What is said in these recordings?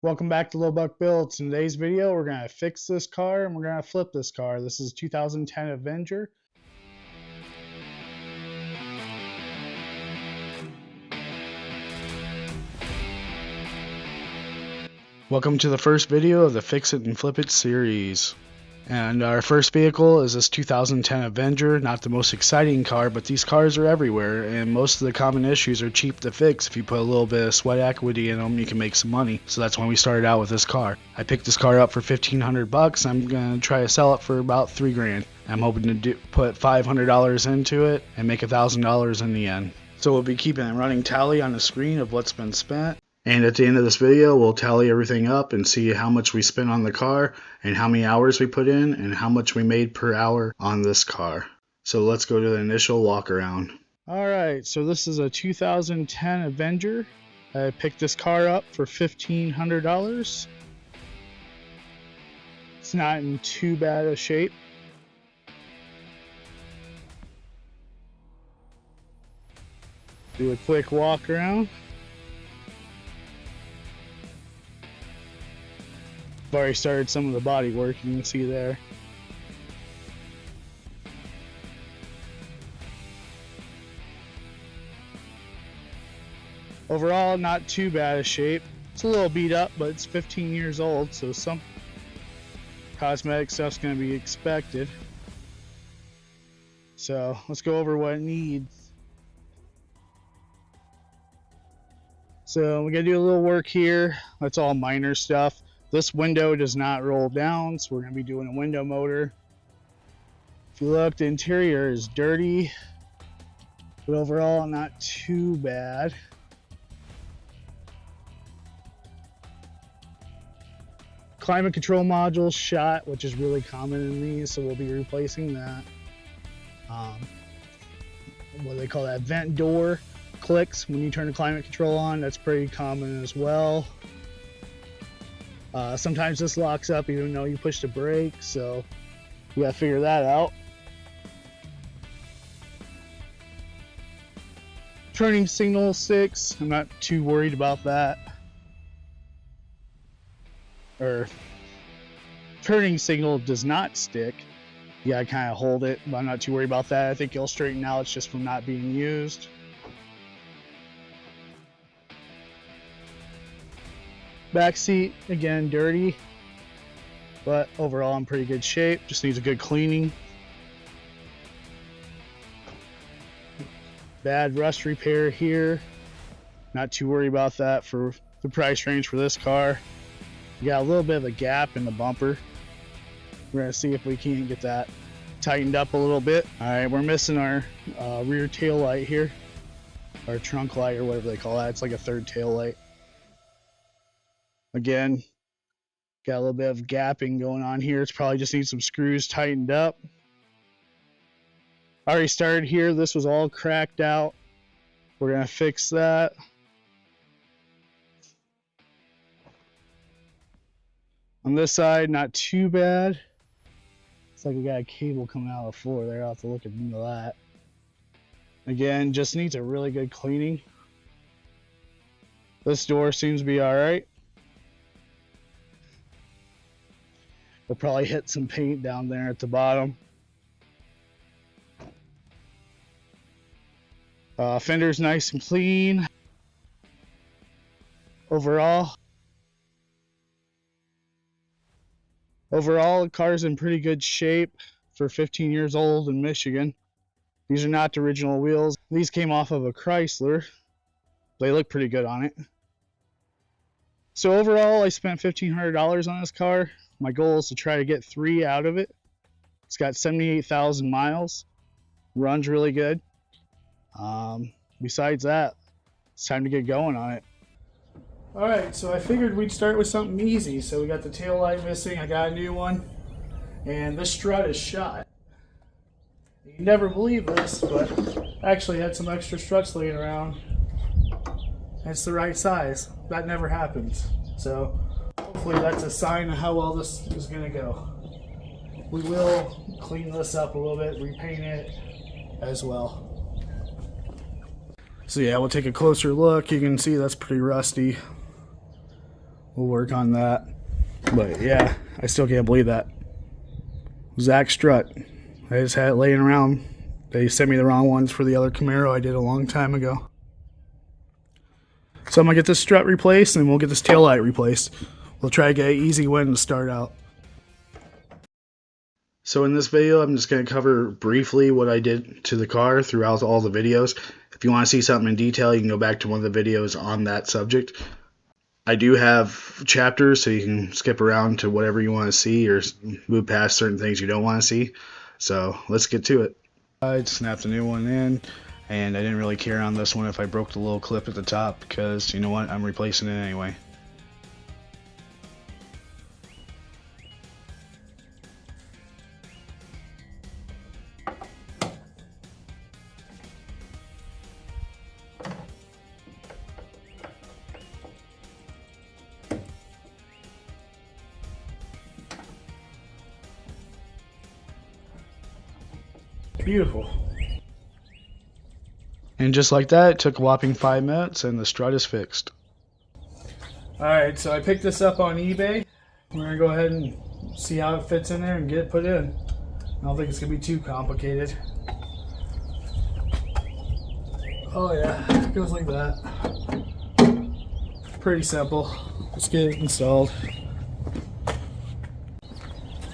Welcome back to Low Buck Builds. In today's video, we're going to fix this car and we're going to flip this car. This is 2010 Avenger. Welcome to the first video of the Fix It and Flip It series. And our first vehicle is this 2010 Avenger. Not the most exciting car, but these cars are everywhere, and most of the common issues are cheap to fix. If you put a little bit of sweat equity in them, you can make some money. So that's when we started out with this car. I picked this car up for $1,500. I'm gonna try to sell it for about $3,000. I'm hoping to put $500 into it and make $1,000 in the end. So we'll be keeping a running tally on the screen of what's been spent. And at the end of this video, we'll tally everything up and see how much we spent on the car and how many hours we put in and how much we made per hour on this car. So let's go to the initial walk around. Alright, so this is a 2010 Avenger. I picked this car up for $1,500. It's not in too bad a shape. Do a quick walk around. I've already started some of the body work, you can see there. Overall, not too bad a shape. It's a little beat up, but it's 15 years old, so some cosmetic stuff's going to be expected. So let's go over what it needs. So we got to do a little work here. That's all minor stuff. This window does not roll down, so we're going to be doing a window motor. If you look, the interior is dirty, but overall not too bad. Climate control module shot, which is really common in these, so we'll be replacing that. What do they call that? Vent door clicks when you turn the climate control on. That's pretty common as well. Sometimes this locks up even though you push the brake, so you gotta figure that out. Turning signal 6, I'm not too worried about that. Or turning signal does not stick. You gotta kind of hold it, but I'm not too worried about that. I think it'll straighten out. It's just from not being used. Back seat, again, dirty, but overall in pretty good shape. Just needs a good cleaning. Bad rust repair here. Not too worried about that for the price range for this car. You got a little bit of a gap in the bumper. We're gonna see if we can get that tightened up a little bit. All right, we're missing our rear tail light here, or trunk light, or whatever they call that. It's like a third tail light. Again, got a little bit of gapping going on here. It's probably just needs some screws tightened up. Already started here. This was all cracked out. We're gonna fix that. On this side, not too bad. It's like we got a cable coming out of the floor there. I'll have to look into that. Again, just needs a really good cleaning. This door seems to be all right. We'll probably hit some paint down there at the bottom. Fender's nice and clean. Overall, the car's in pretty good shape for 15 years old in Michigan. These are not the original wheels. These came off of a Chrysler. They look pretty good on it. So overall, I spent $1,500 on this car. My goal is to try to get 3 out of it. It's got 78,000 miles. Runs really good. Besides that, it's time to get going on it. Alright, so I figured we'd start with something easy. So we got the tail light missing. I got a new one. And this strut is shot. You never believe this, but I actually had some extra struts laying around. It's the right size. That never happens. So hopefully that's a sign of how well this is going to go. We will clean this up a little bit, repaint it as well. So yeah, we'll take a closer look. You can see that's pretty rusty. we'll work on that. But yeah, I still can't believe that. Zach Strut. I just had it laying around. They sent me the wrong ones for the other Camaro I did a long time ago. So I'm going to get this strut replaced and we'll get this taillight replaced. We'll try to get an easy win to start out. So in this video, I'm just going to cover briefly what I did to the car throughout all the videos. If you want to see something in detail, you can go back to one of the videos on that subject. I do have chapters, so you can skip around to whatever you want to see or move past certain things you don't want to see. So let's get to it. I snapped a new one in, and I didn't really care on this one if I broke the little clip at the top because, you know what, I'm replacing it anyway. Beautiful. And just like that, it took a whopping 5 minutes and the strut is fixed. Alright, so I picked this up on eBay. We're going to go ahead and see how it fits in there and get it put in. I don't think it's going to be too complicated. Oh yeah, it goes like that. Pretty simple. Let's get it installed.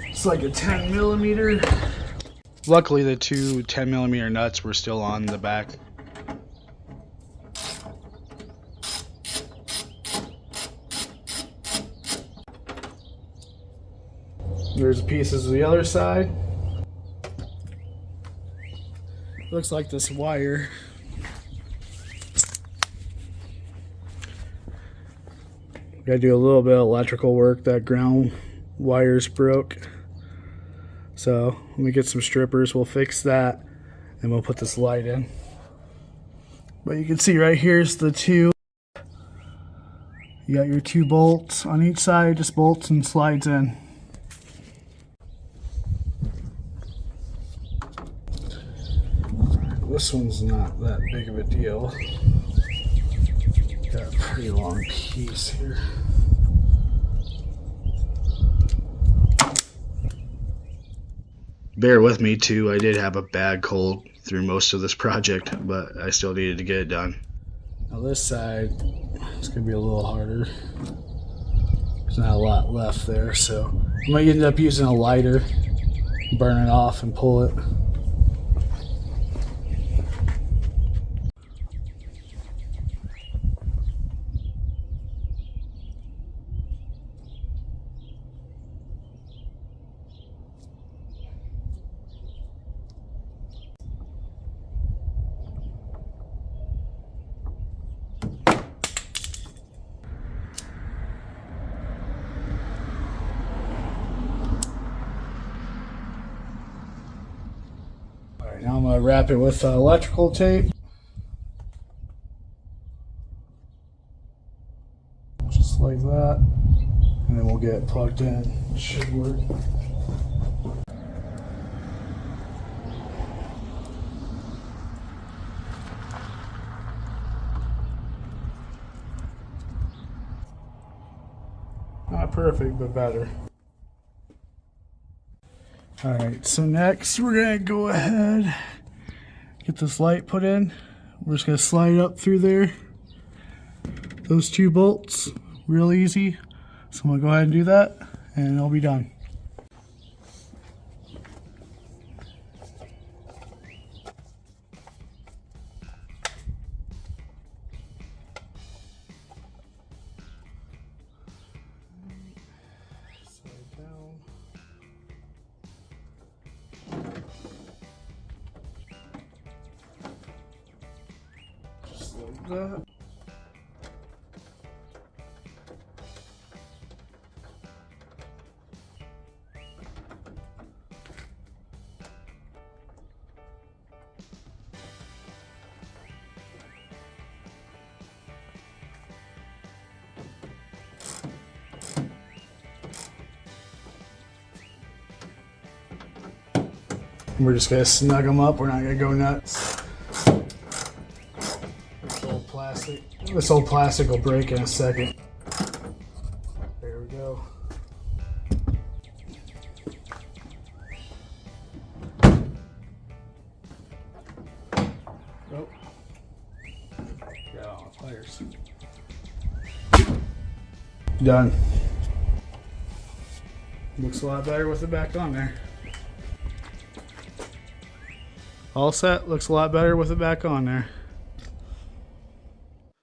It's like a 10mm. Luckily, the two 10mm nuts were still on the back. There's pieces of the other side. Looks like this wire. Gotta do a little bit of electrical work. That ground wire's broke. So let me get some strippers, we'll fix that, and we'll put this light in. But you can see right here's the two. You got your two bolts on each side, just bolts and slides in. This one's not that big of a deal. Got a pretty long piece here. Bear with me too, I did have a bad cold through most of this project, but I still needed to get it done. Now this side, it's going to be a little harder. There's not a lot left there, so I might end up using a lighter, burn it off and pull it. Now I'm going to wrap it with electrical tape. Just like that. And then we'll get it plugged in. It should work. Not perfect, but better. Alright, so next we're going to go ahead, get this light put in. We're just going to slide it up through there. Those two bolts, real easy. So I'm going to go ahead and do that, and I'll be done. That. We're just going to snug them up. We're not going to go nuts. This old plastic will break in a second. There we go. Oh. Got all the pliers. Done. Looks a lot better with it back on there. All set. Looks a lot better with it back on there.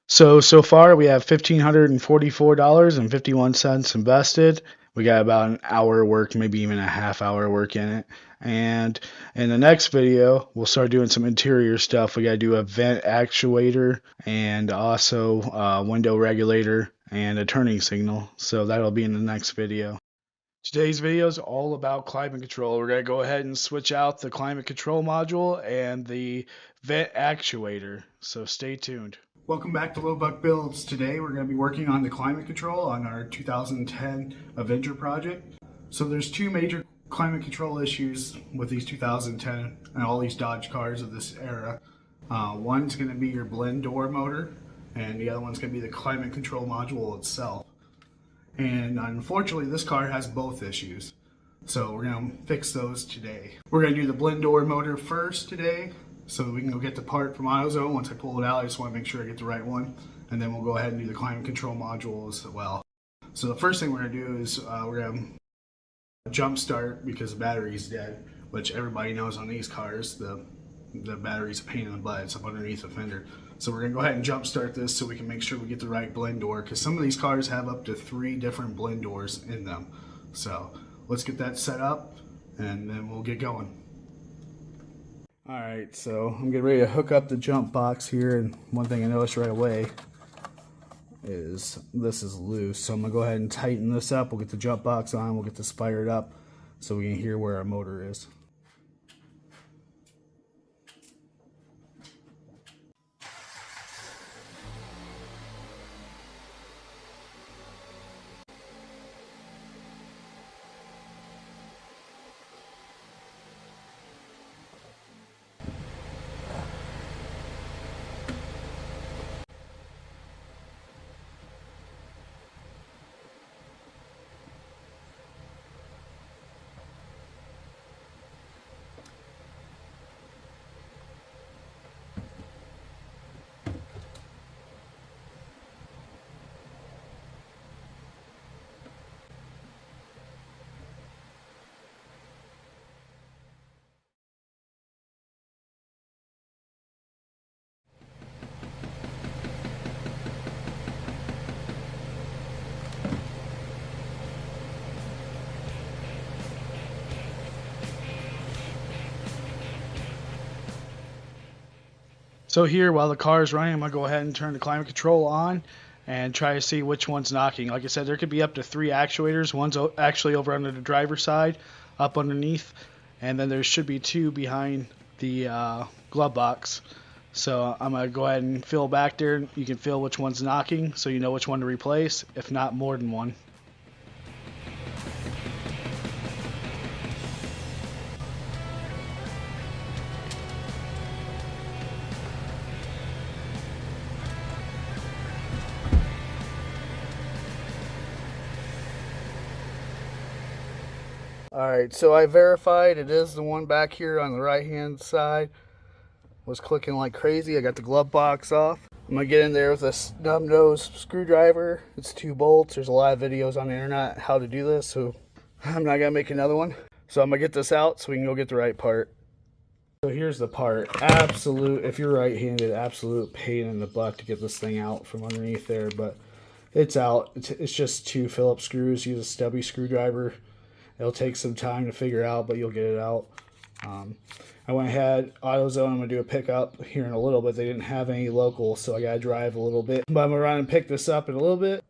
So far we have $1,544.51 invested. We got about an hour work, maybe even a half hour work in it. And in the next video, we'll start doing some interior stuff. We got to do a vent actuator and also window regulator and a turning signal. So that'll be in the next video. Today's video is all about climate control. We're going to go ahead and switch out the climate control module and the vent actuator. So stay tuned. Welcome back to Low Buck Builds. Today we're going to be working on the climate control on our 2010 Avenger project. So there's two major climate control issues with these 2010 and all these Dodge cars of this era. One's going to be your blend door motor, and the other one's going to be the climate control module itself. And unfortunately this car has both issues, so we're going to fix those today. We're going to do the blend door motor first today, so we can go get the part from AutoZone. Once I pull it out, I just want to make sure I get the right one, and then we'll go ahead and do the climate control module as well. So the first thing we're going to do is we're going to jump start because the battery's dead, which everybody knows on these cars the battery's a pain in the butt. It's up underneath the fender. So we're going to go ahead and jump start this so we can make sure we get the right blend door, because some of these cars have up to 3 different blend doors in them. So let's get that set up and then we'll get going. Alright, so I'm getting ready to hook up the jump box here, and one thing I noticed right away is this is loose. So I'm going to go ahead and tighten this up. We'll get the jump box on, we'll get this fired up so we can hear where our motor is. So here, while the car is running, I'm going to go ahead and turn the climate control on and try to see which one's knocking. Like I said, there could be up to 3 actuators. One's actually over under the driver's side, up underneath, and then there should be 2 behind the glove box. So I'm going to go ahead and feel back there. You can feel which one's knocking so you know which one to replace, if not more than one. Alright, so I verified it is the one back here on the right hand side. Was clicking like crazy. I got the glove box off. I'm going to get in there with a snub nose screwdriver. It's 2 bolts. There's a lot of videos on the internet how to do this, so I'm not going to make another one. So I'm going to get this out so we can go get the right part. So here's the part. Absolute, if you're right-handed, absolute pain in the butt to get this thing out from underneath there, but it's out. It's just 2 Phillips screws. Use a stubby screwdriver. It'll take some time to figure out, but you'll get it out. I went ahead, AutoZone, I'm going to do a pickup here in a little bit. They didn't have any local, so I got to drive a little bit. But I'm going to run and pick this up in a little bit.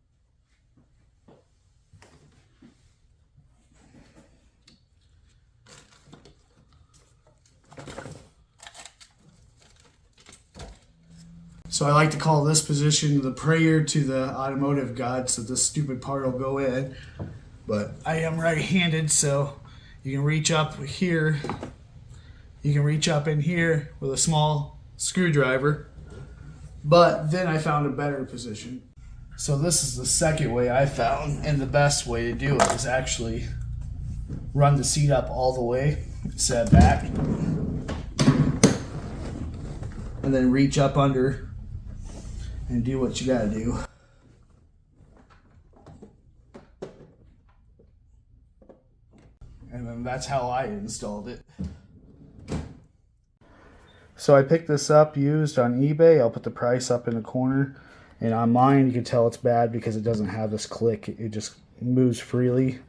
So I like to call this position the prayer to the automotive gods that this stupid part will go in. But I am right-handed, so you can reach up here. You can reach up in here with a small screwdriver. But then I found a better position. So this is the second way I found, and the best way to do it is actually run the seat up all the way, set back, and then reach up under and do what you gotta do. And then that's how I installed it. So I picked this up used on eBay. I'll put the price up in the corner. And on mine, you can tell it's bad because it doesn't have this click. It just moves freely.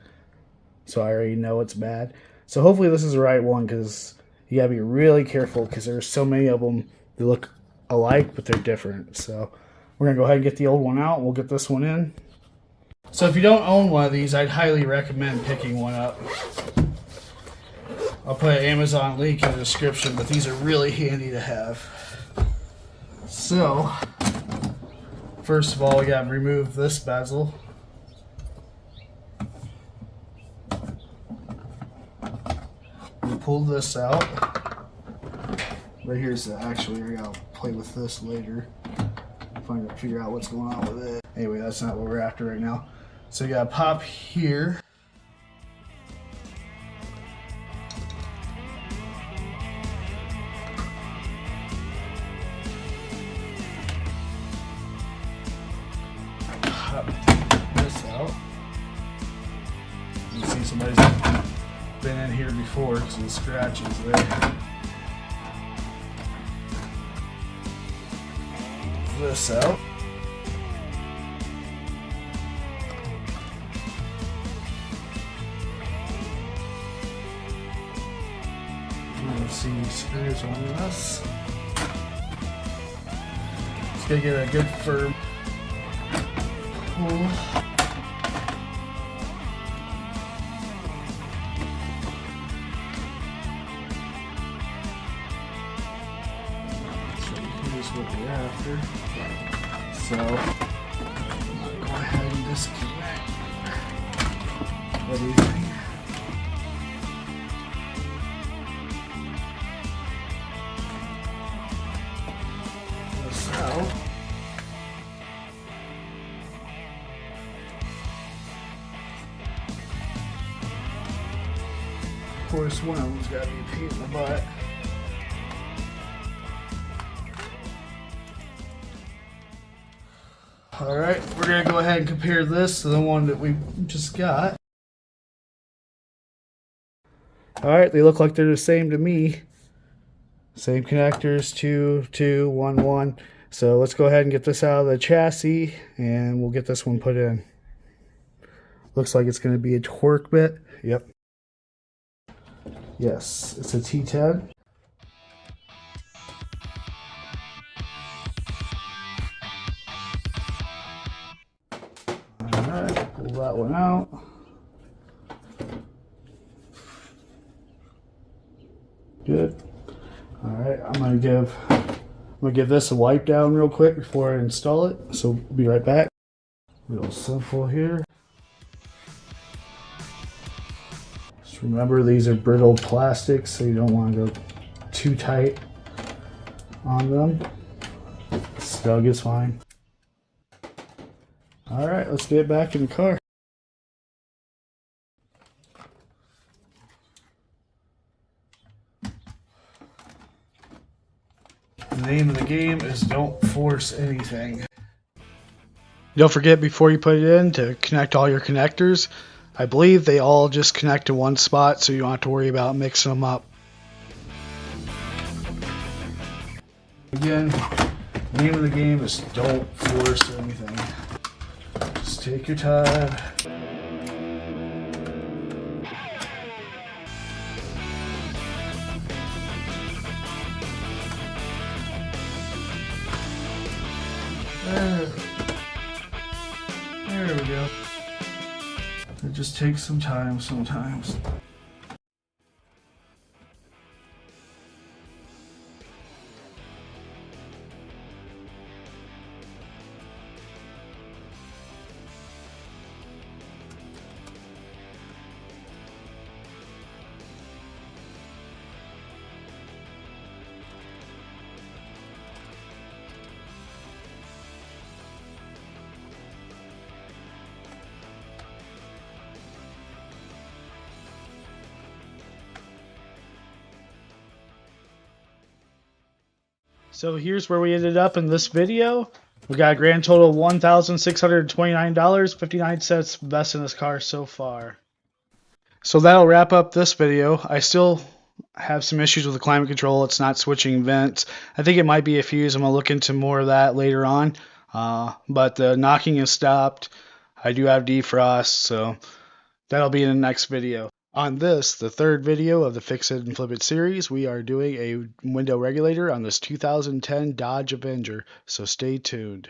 So I already know it's bad. So hopefully this is the right one, because you gotta be really careful because there's so many of them that look alike, but they're different. So we're gonna go ahead and get the old one out, and we'll get this one in. So if you don't own one of these, I'd highly recommend picking one up. I'll put an Amazon link in the description, but these are really handy to have. So, first of all, we gotta remove this bezel. We pull this out. Right here's the actuator. I gotta play with this later. Figure out what's going on with it. Anyway, that's not what we're after right now. So you gotta pop here. Pop this out. You can see somebody's been in here before because the scratches there. This out. See screws on this. Just gotta get a good firm pull. So here's what we're after. So I'm gonna go ahead and disconnect everything. Out. Of course, one of them's got to be a pain in the butt. Alright, we're going to go ahead and compare this to the one that we just got. Alright, they look like they're the same to me. Same connectors, 2, 2, 1, 1. So let's go ahead and get this out of the chassis, and we'll get this one put in. Looks like it's going to be a torque bit. Yep. Yes, it's a T10. Alright, pull that one out. Good. Alright, I'm gonna give this a wipe down real quick before I install it. So we'll be right back. Real simple here. Just remember, these are brittle plastics, so you don't want to go too tight on them. Snug is fine. Alright, let's get back in the car. The name of the game is don't force anything. Don't forget, before you put it in, to connect all your connectors. I believe they all just connect to one spot, so you don't have to worry about mixing them up. Again, the name of the game is don't force anything. Just take your time. There we go. It just takes some time sometimes. So here's where we ended up in this video. We got a grand total of $1,629.59 best in this car so far. So that'll wrap up this video. I still have some issues with the climate control. It's not switching vents. I think it might be a fuse. I'm going to look into more of that later on. But the knocking is stopped. I do have defrost, so that'll be in the next video. On this, the third video of the Fix It and Flip It series, we are doing a window regulator on this 2010 Dodge Avenger, so stay tuned.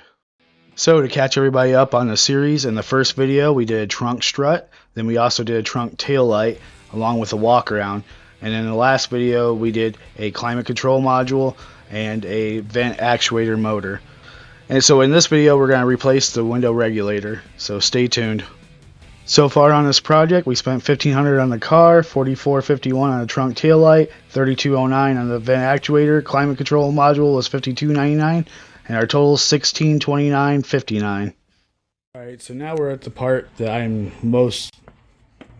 So to catch everybody up on the series, in the first video we did a trunk strut, then we also did a trunk tail light along with a walkaround, and in the last video we did a climate control module and a vent actuator motor. And so in this video we're going to replace the window regulator, so stay tuned. So far on this project, we spent $1,500 on the car, $44.51 on the trunk taillight, $32.09 on the vent actuator. Climate control module was $52.99, and our total is $1629.59. All right, so now we're at the part that I'm most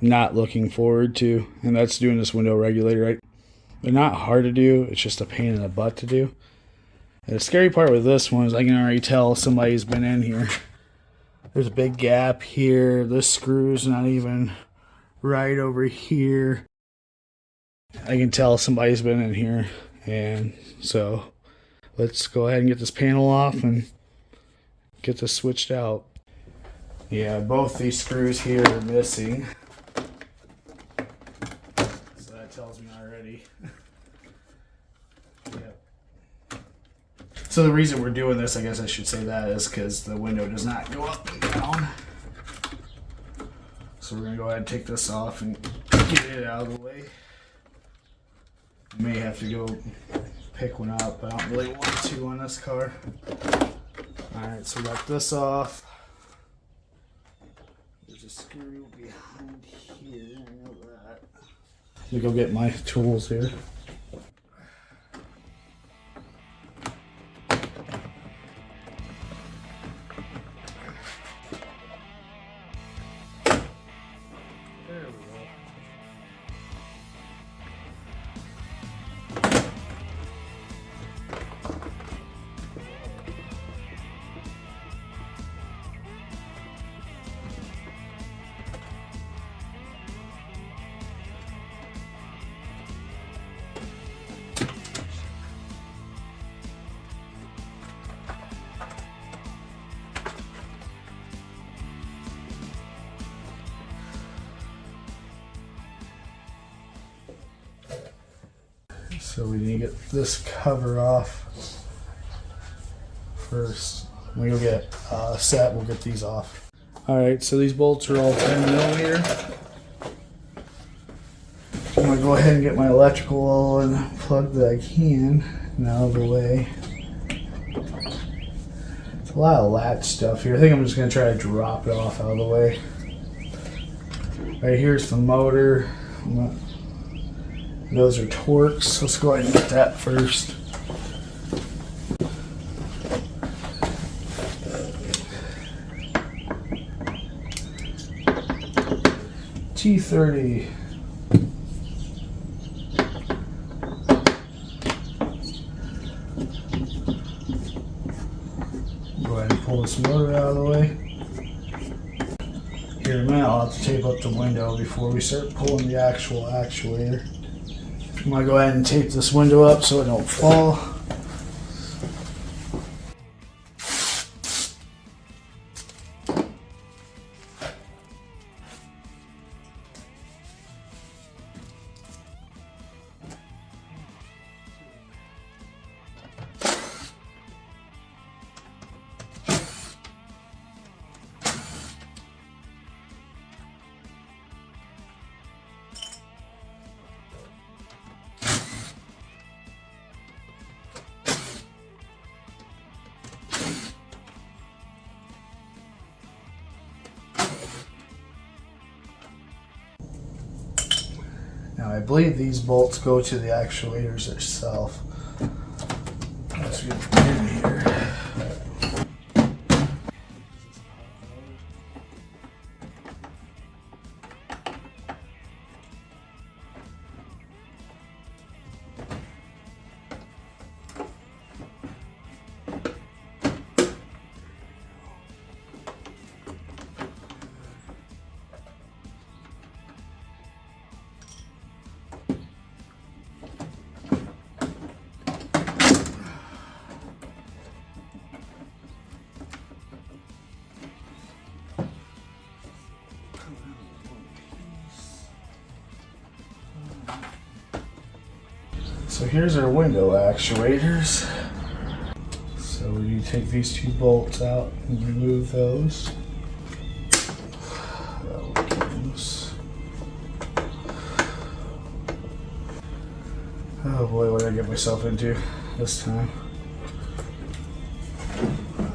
not looking forward to, and that's doing this window regulator. Right? They're not hard to do; it's just a pain in the butt to do. And the scary part with this one is I can already tell somebody's been in here. There's a big gap here. This screw's not even right over here. I can tell somebody's been in here. And so let's go ahead and get this panel off and get this switched out. Yeah, both these screws here are missing. So that tells me already. Yep. So the reason we're doing this, I guess I should say that, is because the window does not go up and down. So we're going to go ahead and take this off and get it out of the way. May have to go pick one up. I don't really want to on this car. Alright, so we got this off. There's a screw behind here. I know that. Let me go get my tools here. So we need to get this cover off first. When we go get set, we'll get these off. Alright, so these bolts are all 10mm. I'm going to go ahead and get my electrical oil and plug that I can out of the way. It's a lot of latch stuff here. I think I'm just going to try to drop it off out of the way. Right here's the motor. Those are Torx. Let's go ahead and get that first. T30. Go ahead and pull this motor out of the way. Here in a minute, I'll have to tape up the window before we start pulling the actual actuator. I'm going to go ahead and tape this window up so it don't fall. Now I believe these bolts go to the actuators themselves. Let's get in here. So here's our window actuators. So you take these two bolts out and remove those. Oh boy, what did I get myself into this time?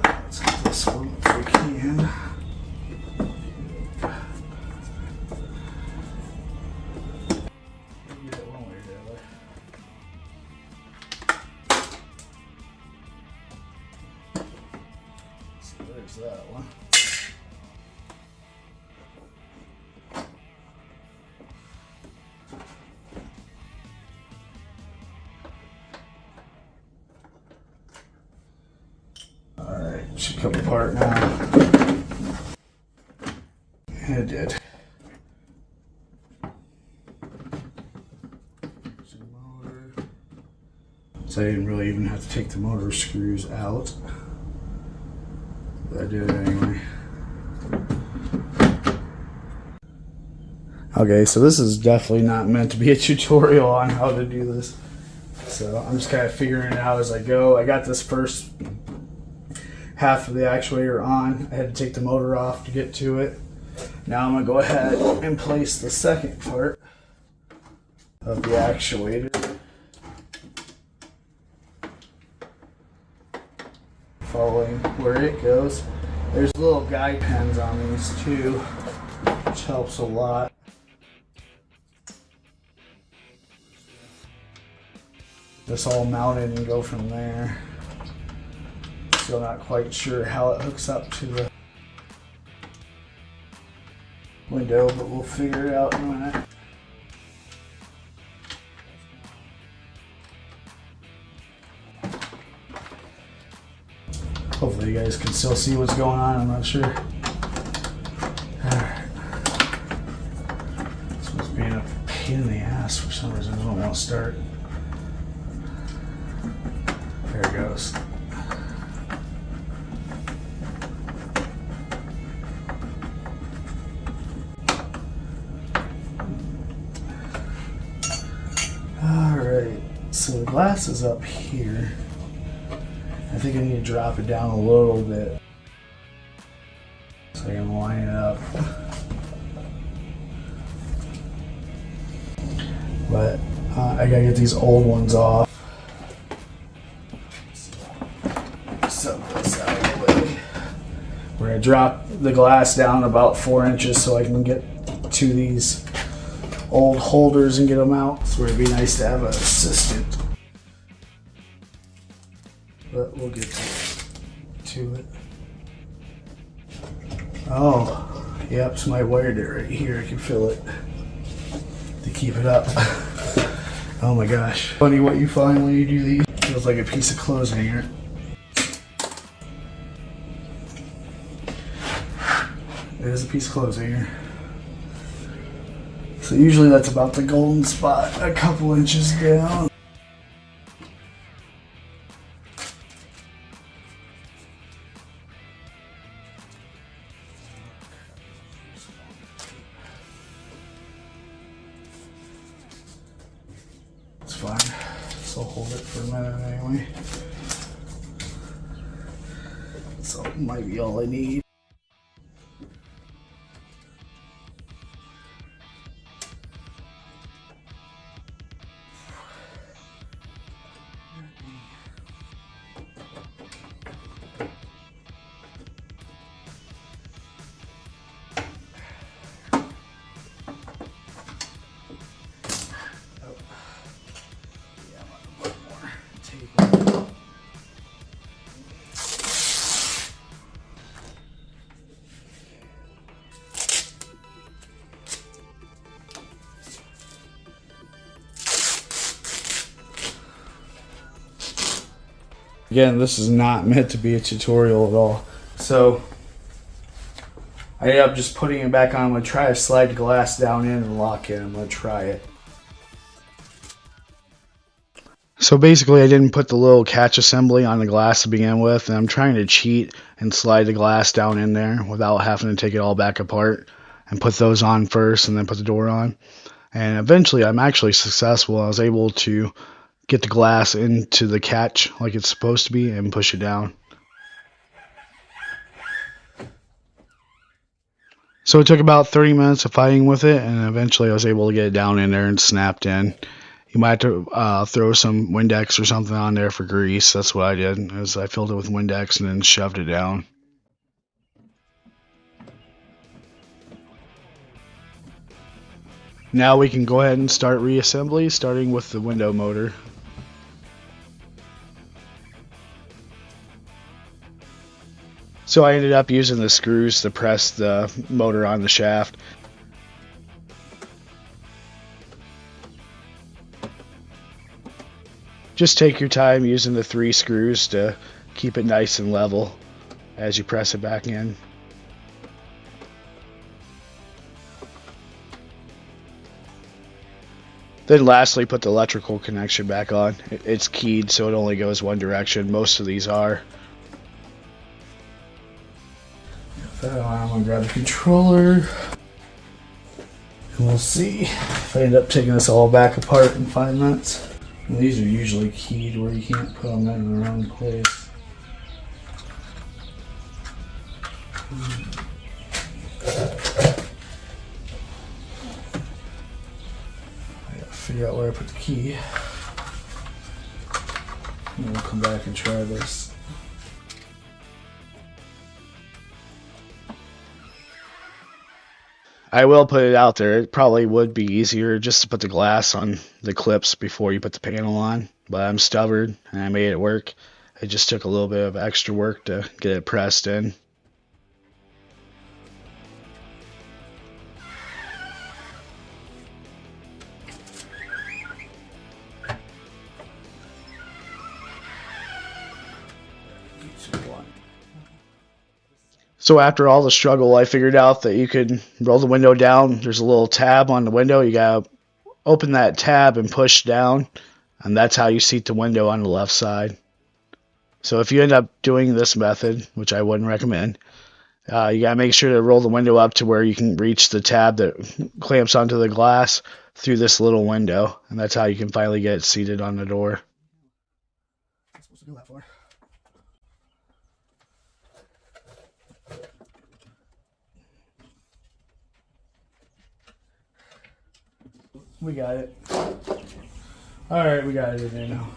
Let's get this one if we can. So there's that one. Should come apart now. And it did. So I didn't really even have to take the motor screws out. But I did it anyway. Okay, so this is definitely not meant to be a tutorial on how to do this. So I'm just kind of figuring it out as I go. I got this first half of the actuator on. I had to take the motor off to get to it. Now I'm going to go ahead and place the second part of the actuator. Following where it goes. There's little guide pens on these too, which helps a lot. This all mounted and go from there. Still not quite sure how it hooks up to the window, but we'll figure it out in a minute. Hopefully you guys can still see what's going on, I'm not sure. Alright. This one's being a pain in the ass for some reason. It won't start. There it goes. Alright, so the glass is up here. I think I need to drop it down a little bit so I can line it up. But I gotta get these old ones off. Set this out of the way. We're gonna drop the glass down about 4 inches so I can get to these old holders and get them out. So it'd be nice to have an assistant. But we'll get to it. Oh, yep, somebody wired it right here. I can feel it to keep it up. Oh my gosh. Funny what you find when you do these. Feels like a piece of clothes hanger. It is a piece of clothes hanger. So usually that's about the golden spot, a couple inches down. It's fine. So I'll hold it for a minute anyway. So it might be all I need. Again, this is not meant to be a tutorial at all. So I ended up just putting it back on. I'm going to try to slide the glass down in and lock it. I'm going to try it. So basically I didn't put the little catch assembly on the glass to begin with, and I'm trying to cheat and slide the glass down in there without having to take it all back apart. and put those on first and then put the door on. And eventually I'm actually successful. I was able to get the glass into the catch like it's supposed to be and push it down. So it took about 30 minutes of fighting with it, and eventually I was able to get it down in there and snapped in. You might have to throw some Windex or something on there for grease. That's what I did, is I filled it with Windex and then shoved it down. Now we can go ahead and start reassembly, starting with the window motor. So I ended up using the screws to press the motor on the shaft. Just take your time using the 3 screws to keep it nice and level as you press it back in. Then lastly, put the electrical connection back on. It's keyed so it only goes one direction. Most of these are. I'm going to grab the controller. And we'll see if I end up taking this all back apart in 5 minutes. And these are usually keyed where you can't put them in the wrong place. I gotta figure out where I put the key. And we'll come back and try this. I will put it out there. It probably would be easier just to put the glass on the clips before you put the panel on, but I'm stubborn and I made it work. It just took a little bit of extra work to get it pressed in. So after all the struggle, I figured out that you could roll the window down. There's a little tab on the window. You gotta open that tab and push down, and that's how you seat the window on the left side. So if you end up doing this method, which I wouldn't recommend, you gotta make sure to roll the window up to where you can reach the tab that clamps onto the glass through this little window, and that's how you can finally get it seated on the door. What's supposed to do that for? We got it. Alright, we got it in there now.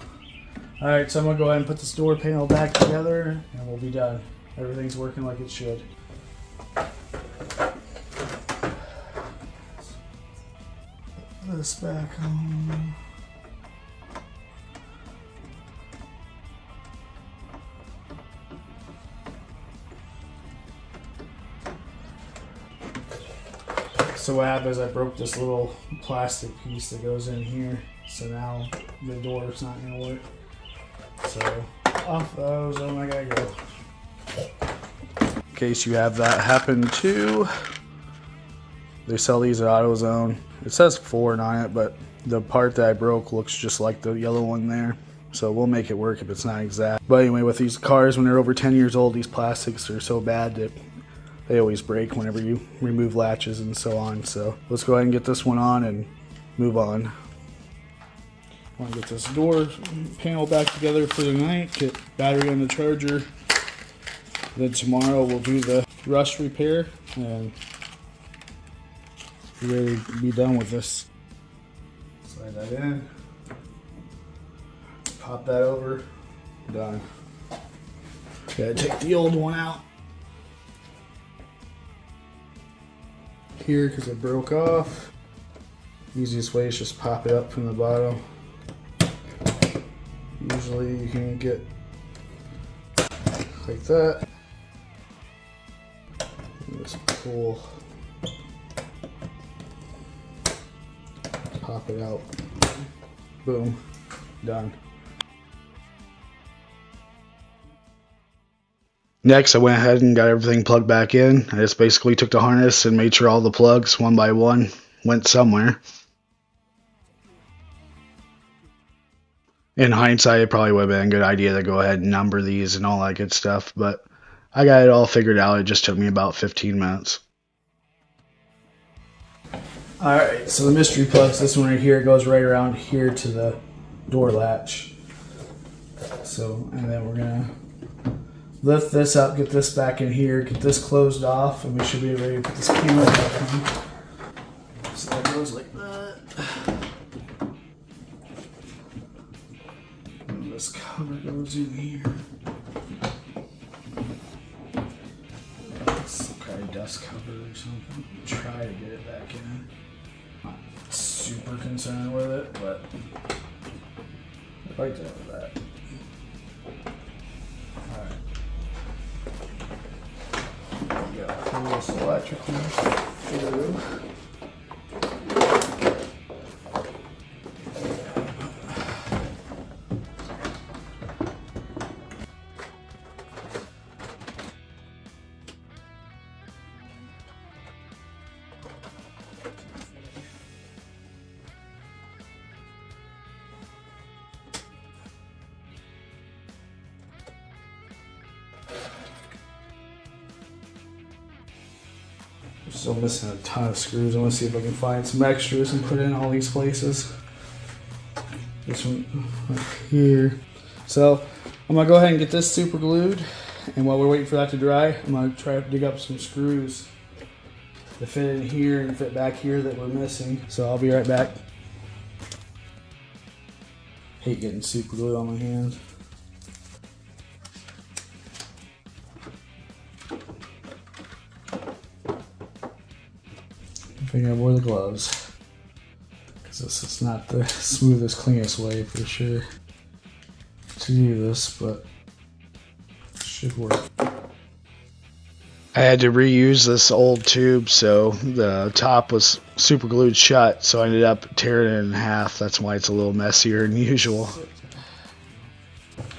Alright, so I'm going to go ahead and put this door panel back together and we'll be done. Everything's working like it should. Put this back on. So what happened is I broke this little plastic piece that goes in here. So now the door's not going to work. So off those, oh my god, go. In case you have that happen too, they sell these at AutoZone. It says Ford on it, but the part that I broke looks just like the yellow one there. So we'll make it work if it's not exact. But anyway, with these cars, when they're over 10 years old, these plastics are so bad that they always break whenever you remove latches and so on. So let's go ahead and get this one on and move on. I want to get this door panel back together for the night, get battery on the charger. Then tomorrow we'll do the rust repair and be ready to be done with this. Slide that in, pop that over, done. Gotta take the old one out here because it broke off. Easiest way is just pop it up from the bottom. Usually you can get like that. And just pull, pop it out. Boom, done. Next, I went ahead and got everything plugged back in. I just basically took the harness and made sure all the plugs, one by one, went somewhere. In hindsight, it probably would have been a good idea to go ahead and number these and all that good stuff, but I got it all figured out. It just took me about 15 minutes. Alright, so the mystery plugs, this one right here goes right around here to the door latch. So, and then we're gonna lift this up, get this back in here, get this closed off, and we should be ready to put this camera back on. So that goes like that. And this cover goes in here. Some kind of dust cover or something. Try to get it back in. Not super concerned with it, but I'd like to have that. Alright. We gotta pull this electrical through. Still missing a ton of screws. I want to see if I can find some extras and put in all these places. This one right here. So I'm gonna go ahead and get this super glued, and while we're waiting for that to dry, I'm gonna try to dig up some screws to fit in here and fit back here that we're missing. So I'll be right back. Hate getting super glue on my hands. I think I wore the gloves, because this is not the smoothest, cleanest way for sure to do this, but it should work. I had to reuse this old tube, so the top was super glued shut, so I ended up tearing it in half. That's why it's a little messier than usual.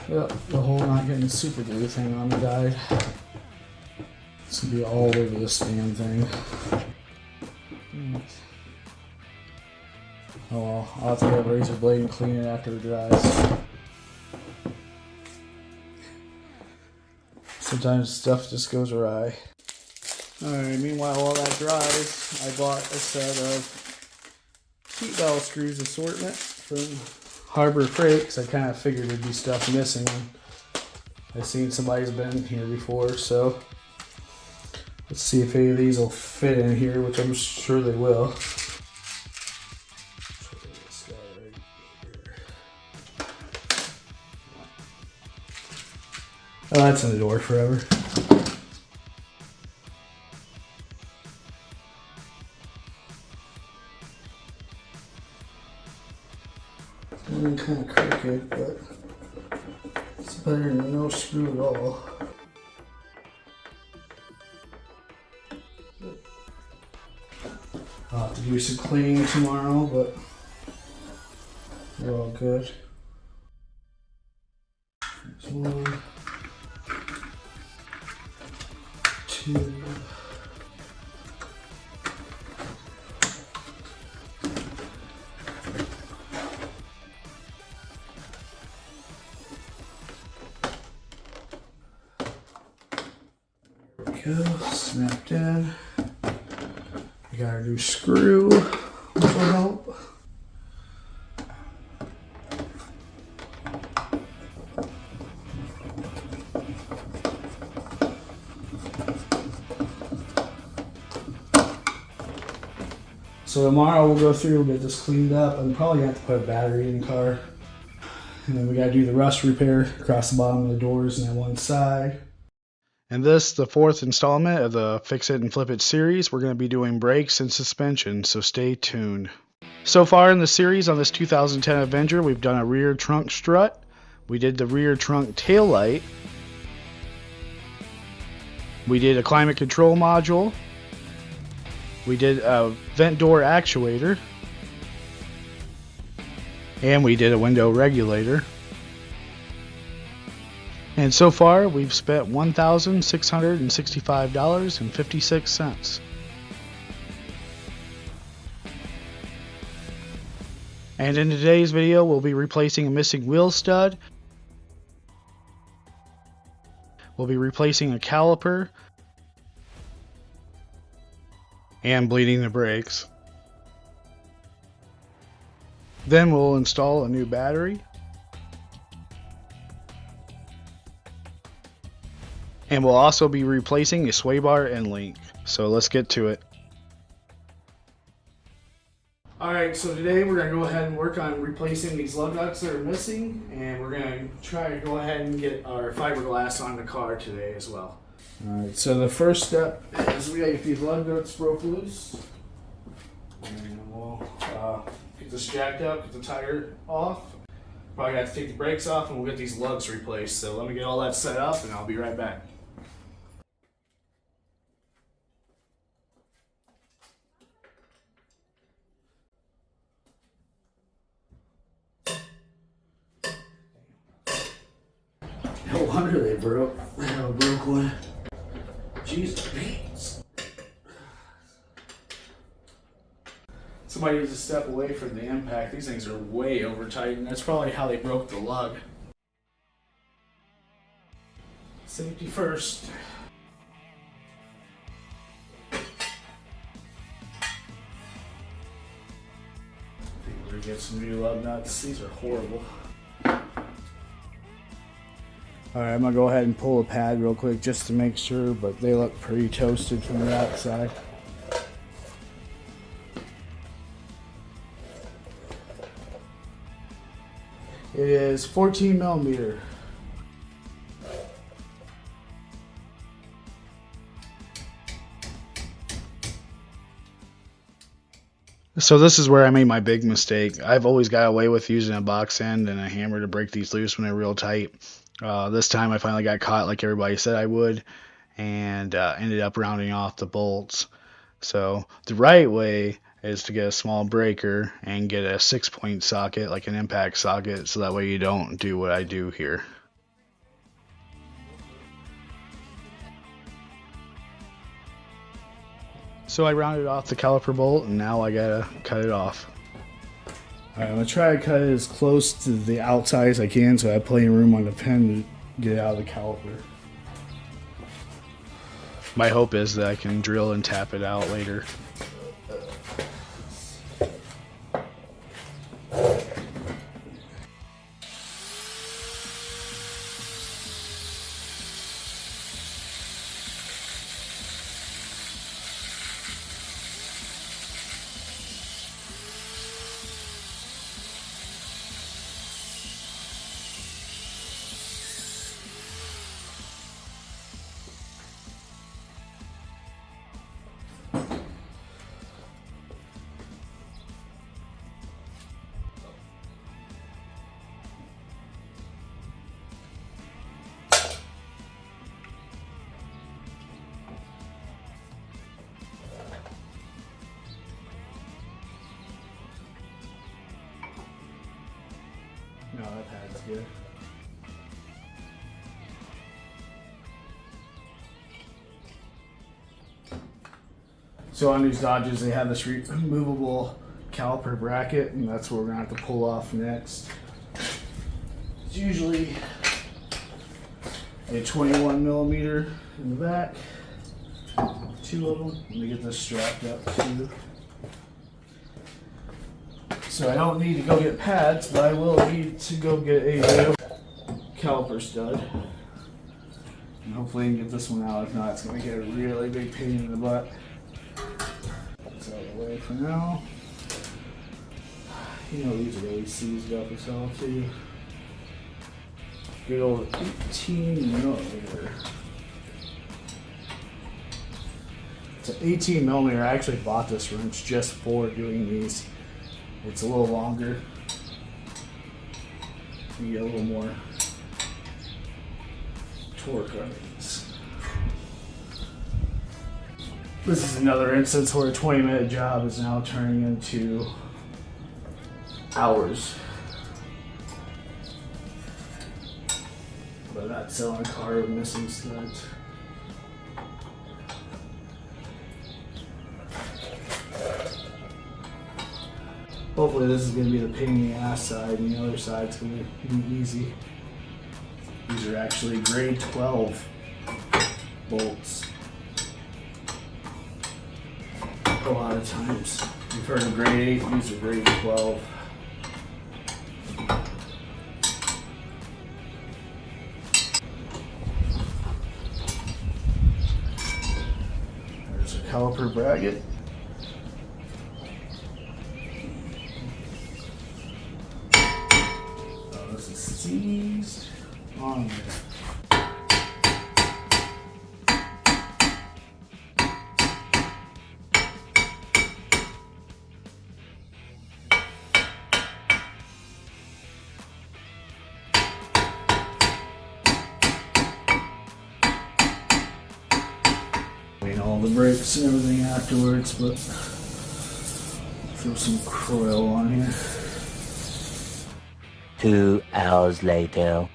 Yep, the whole not getting super glue thing on the died. It's gonna be all over this damn thing. Oh well, I'll have to get a razor blade and clean it after it dries. Sometimes stuff just goes awry. Alright, meanwhile while that dries, I bought a set of heat valve screws assortment from Harbor Freight, because I kind of figured there'd be stuff missing. I've seen somebody's been here before, so let's see if any of these will fit in here, which I'm sure they will. Oh, that's in the door forever. I'm kind of crooked, but it's better than no screw at all. I'll have to do some cleaning tomorrow, but they're all good. There's one, two, there we go, snapped in. We got our new screw, which will help. So tomorrow we'll go through, we'll get this cleaned up. I'm probably gonna have to put a battery in the car. And then we gotta do the rust repair across the bottom of the doors and on one side. And this, the fourth installment of the Fix It and Flip It series. We're gonna be doing brakes and suspension, so stay tuned. So far in the series on this 2010 Avenger, we've done a rear trunk strut. We did the rear trunk tail light. We did a climate control module. We did a vent door actuator, and we did a window regulator. And so far we've spent $1,665.56. And in today's video we'll be replacing a missing wheel stud. We'll be replacing a caliper and bleeding the brakes. Then we'll install a new battery. And we'll also be replacing a sway bar and link. So let's get to it. Alright, so today we're going to go ahead and work on replacing these lug nuts that are missing, and we're going to try to go ahead and get our fiberglass on the car today as well. Alright, so the first step is we got to get these lug nuts broke loose. And we'll get this jacked up, get the tire off. Probably have to take the brakes off and we'll get these lugs replaced. So let me get all that set up and I'll be right back. No wonder they broke. I have a broke one. Jesus. Somebody needs to step away from the impact. These things are way over tight, and that's probably how they broke the lug. Safety first. I think we're gonna get some new lug nuts. These are horrible. Alright, I'm gonna go ahead and pull a pad real quick just to make sure, but they look pretty toasted from the outside. It is 14 millimeter. So this is where I made my big mistake. I've always got away with using a box end and a hammer to break these loose when they're real tight. This time I finally got caught like everybody said I would, and ended up rounding off the bolts. So the right way is to get a small breaker and get a 6-point socket, like an impact socket, so that way you don't do what I do here. So I rounded off the caliper bolt and now I gotta cut it off. Alright, I'm gonna try to cut it as close to the outside as I can so I have plenty of room on the pen to get it out of the caliper. My hope is that I can drill and tap it out later. No, that pad's good. So on these Dodges, they have this removable caliper bracket, and that's what we're gonna have to pull off next. It's usually a 21 millimeter in the back, 2 of them. Let me get this strapped up too. So I don't need to go get pads, but I will need to go get a caliper stud. And hopefully I can get this one out. If not, it's going to get a really big pain in the butt. It's out of the way for now. You know, these are really seized up as hell too. Good old 18 millimeter. It's an 18 millimeter. I actually bought this wrench just for doing these. It's a little longer. You get a little more torque on these. This is another instance where a 20-minute job is now turning into hours. But not selling a car with missing studs. Hopefully this is going to be the pain in the ass side, and the other side's going to be easy. These are actually grade 12 bolts. A lot of times. You've heard of grade 8, these are grade 12. caliper bracket. Oh, this is seized on there. All the brakes and everything afterwards, but throw some coil on here. 2 hours later.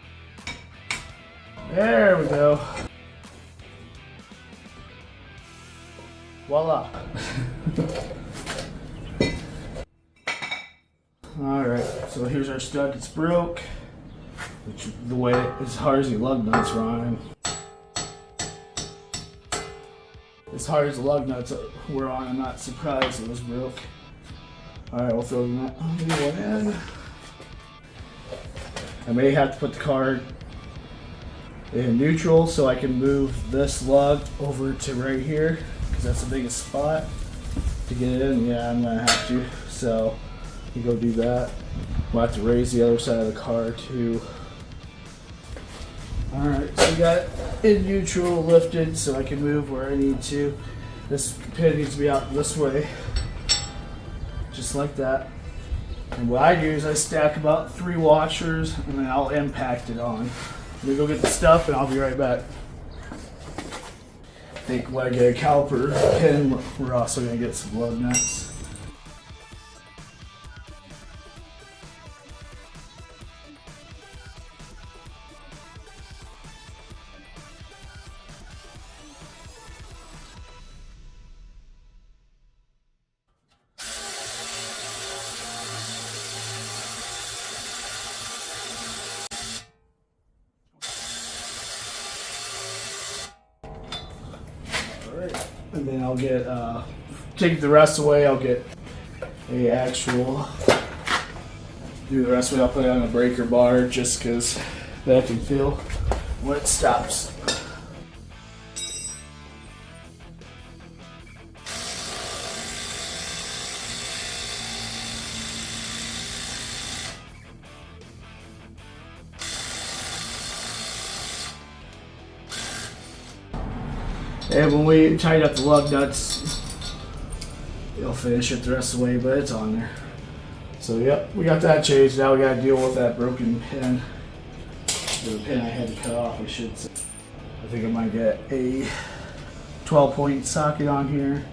There we go. Voila. Alright, so here's our stud that's broke. Which the way as hard as the lug nuts were on him. As hard as the lug nuts were on, I'm not surprised it was broke. Alright, we'll throw the new one in. I may have to put the car in neutral so I can move this lug over to right here, because that's the biggest spot to get it in. Yeah, I'm gonna have to. So you go do that. We'll have to raise the other side of the car too. Alright, so we got in neutral lifted so I can move where I need to. This pin needs to be out this way. Just like that. And what I do is I stack about 3 washers and then I'll impact it on. I'm gonna go get the stuff and I'll be right back. I think when I get a caliper pin, we're also gonna get some lug nuts. And then I'll get, take the rest away, I'll get a actual, do the rest of it, I'll put it on a breaker bar just because that can feel when it stops. And when we tighten up the lug nuts, it'll finish it the rest of the way, but it's on there. So yep, we got that changed. Now we got to deal with that broken pin. The pin I had to cut off, I should say. I think I might get a 12-point socket on here.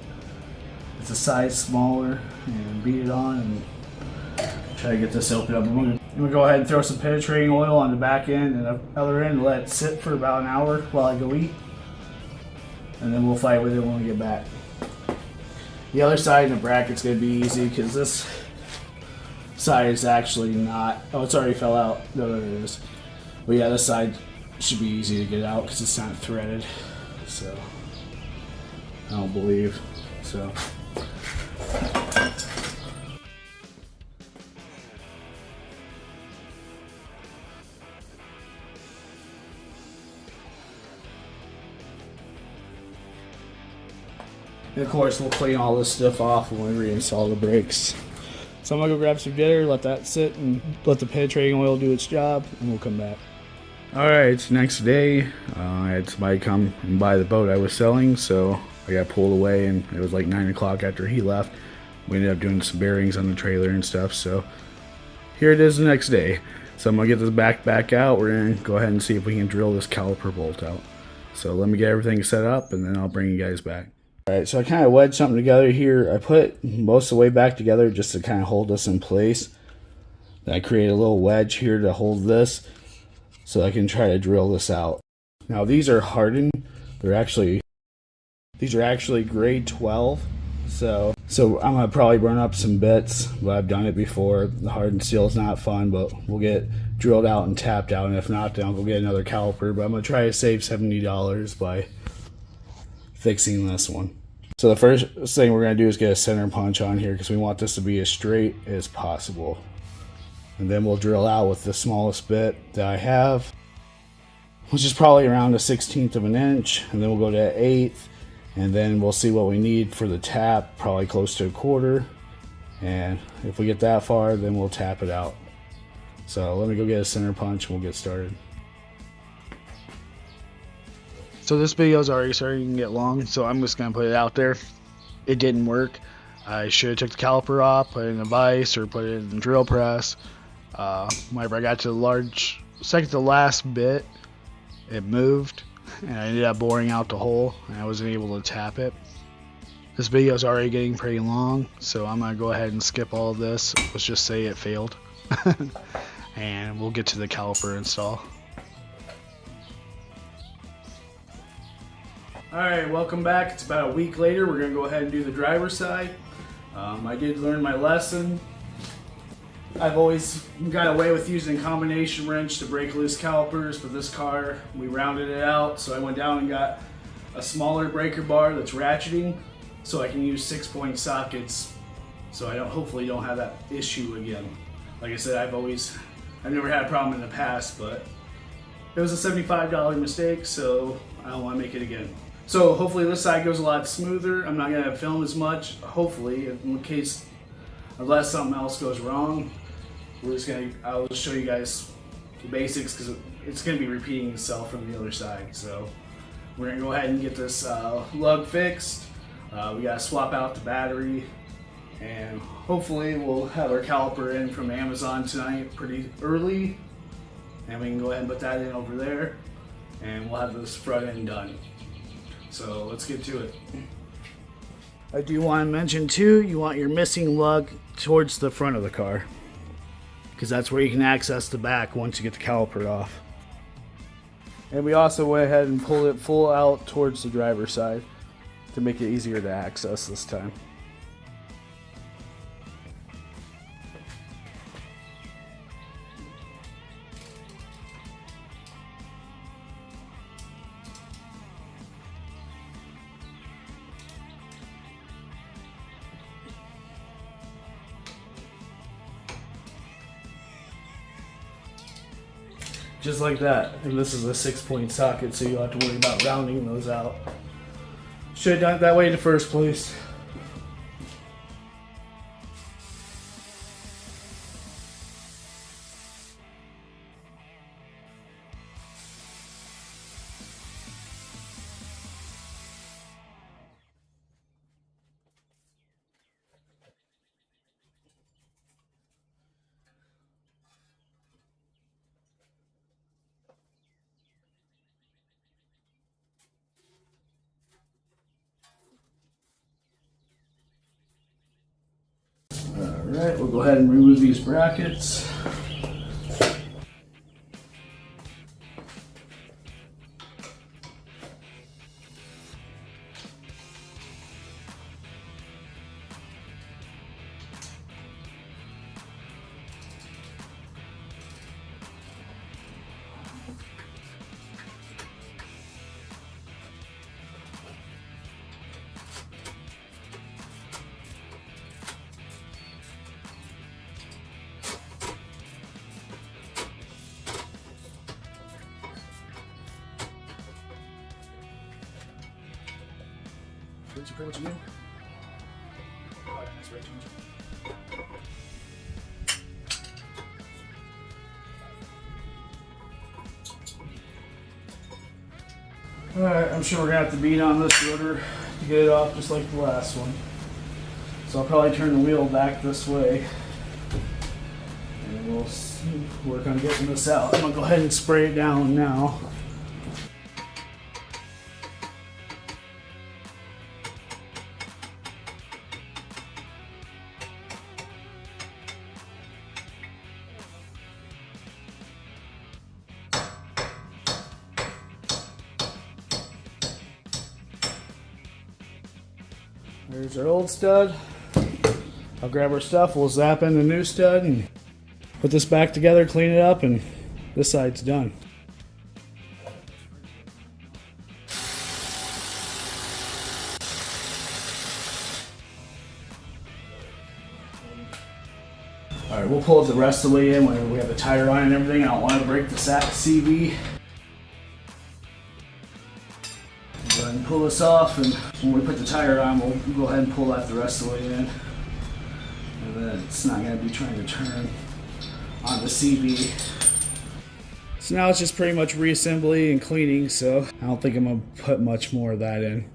It's a size smaller, and beat it on and try to get this open up. I'm gonna go ahead and throw some penetrating oil on the back end and the other end and let it sit for about an hour while I go eat. And then we'll fight with it when we get back. The other side in the bracket's gonna be easy because this side is actually not. Oh, it's already fell out. No, there it is. But yeah, this side should be easy to get out because it's not threaded. So I don't believe so. And of course, we'll clean all this stuff off when we reinstall the brakes. So I'm gonna go grab some dinner, let that sit, and let the penetrating oil do its job, and we'll come back. Alright, it's the next day. I had somebody come and buy the boat I was selling, so I got pulled away, and it was like 9 o'clock after he left. We ended up doing some bearings on the trailer and stuff, so here it is the next day. So I'm gonna get this back out. We're gonna go ahead and see if we can drill this caliper bolt out. So let me get everything set up, and then I'll bring you guys back. Alright, so I kind of wedged something together here. I put most of the way back together just to kind of hold this in place. Then I created a little wedge here to hold this so I can try to drill this out. Now these are hardened. These are actually grade 12. So I'm going to probably burn up some bits, but I've done it before. The hardened steel is not fun, but we'll get drilled out and tapped out. And if not, then I'll go get another caliper. But I'm going to try to save $70 by fixing this one. So the first thing we're going to do is get a center punch on here because we want this to be as straight as possible. And then we'll drill out with the smallest bit that I have, which is probably around a 1/16 of an inch. And then we'll go to 1/8 and then we'll see what we need for the tap, probably close to a quarter. And if we get that far, then we'll tap it out. So let me go get a center punch and we'll get started. So this video is already starting to get long, so I'm just going to put it out there. It didn't work. I should have took the caliper off, put it in a vise, or put it in the drill press. Whenever I got to the second to last bit, it moved, and I ended up boring out the hole, and I wasn't able to tap it. This video is already getting pretty long, so I'm going to go ahead and skip all of this. Let's just say it failed. And we'll get to the caliper install. Alright, welcome back. It's about a week later. We're going to go ahead and do the driver's side. I did learn my lesson. I've always got away with using a combination wrench to break loose calipers, but this car, we rounded it out, so I went down and got a smaller breaker bar that's ratcheting, so I can use 6-point sockets, so I hopefully don't have that issue again. Like I said, I've never had a problem in the past, but it was a $75 mistake, so I don't want to make it again. So hopefully this side goes a lot smoother. I'm not gonna film as much, hopefully, in case, unless something else goes wrong. I'll just show you guys the basics, because it's gonna be repeating itself from the other side. So we're gonna go ahead and get this lug fixed. We gotta swap out the battery, and hopefully we'll have our caliper in from Amazon tonight pretty early, and we can go ahead and put that in over there, and we'll have this front end done. So let's get to it. I do want to mention too, you want your missing lug towards the front of the car, because that's where you can access the back once you get the caliper off. And we also went ahead and pulled it full out towards the driver's side to make it easier to access this time. Just like that. And this is a 6-point socket, so you don't have to worry about rounding those out. Should have done it that way in the first place. Alright, we'll go ahead and remove these brackets. That's pretty much new. Oh, that's right. Alright, I'm sure we're going to have to beat on this rotor to get it off just like the last one. So I'll probably turn the wheel back this way, and we'll work on getting this out. I'm going to go ahead and spray it down now. There's our old stud. I'll grab our stuff, we'll zap in the new stud and put this back together, clean it up, and this side's done. Alright, we'll pull it the rest of the way in when we have the tire on and everything. I don't want to break the CV. Then pull this off, and when we put the tire on, we'll go ahead and pull that the rest of the way in. And then it's not going to be trying to turn on the CV. So now it's just pretty much reassembly and cleaning, so I don't think I'm going to put much more of that in.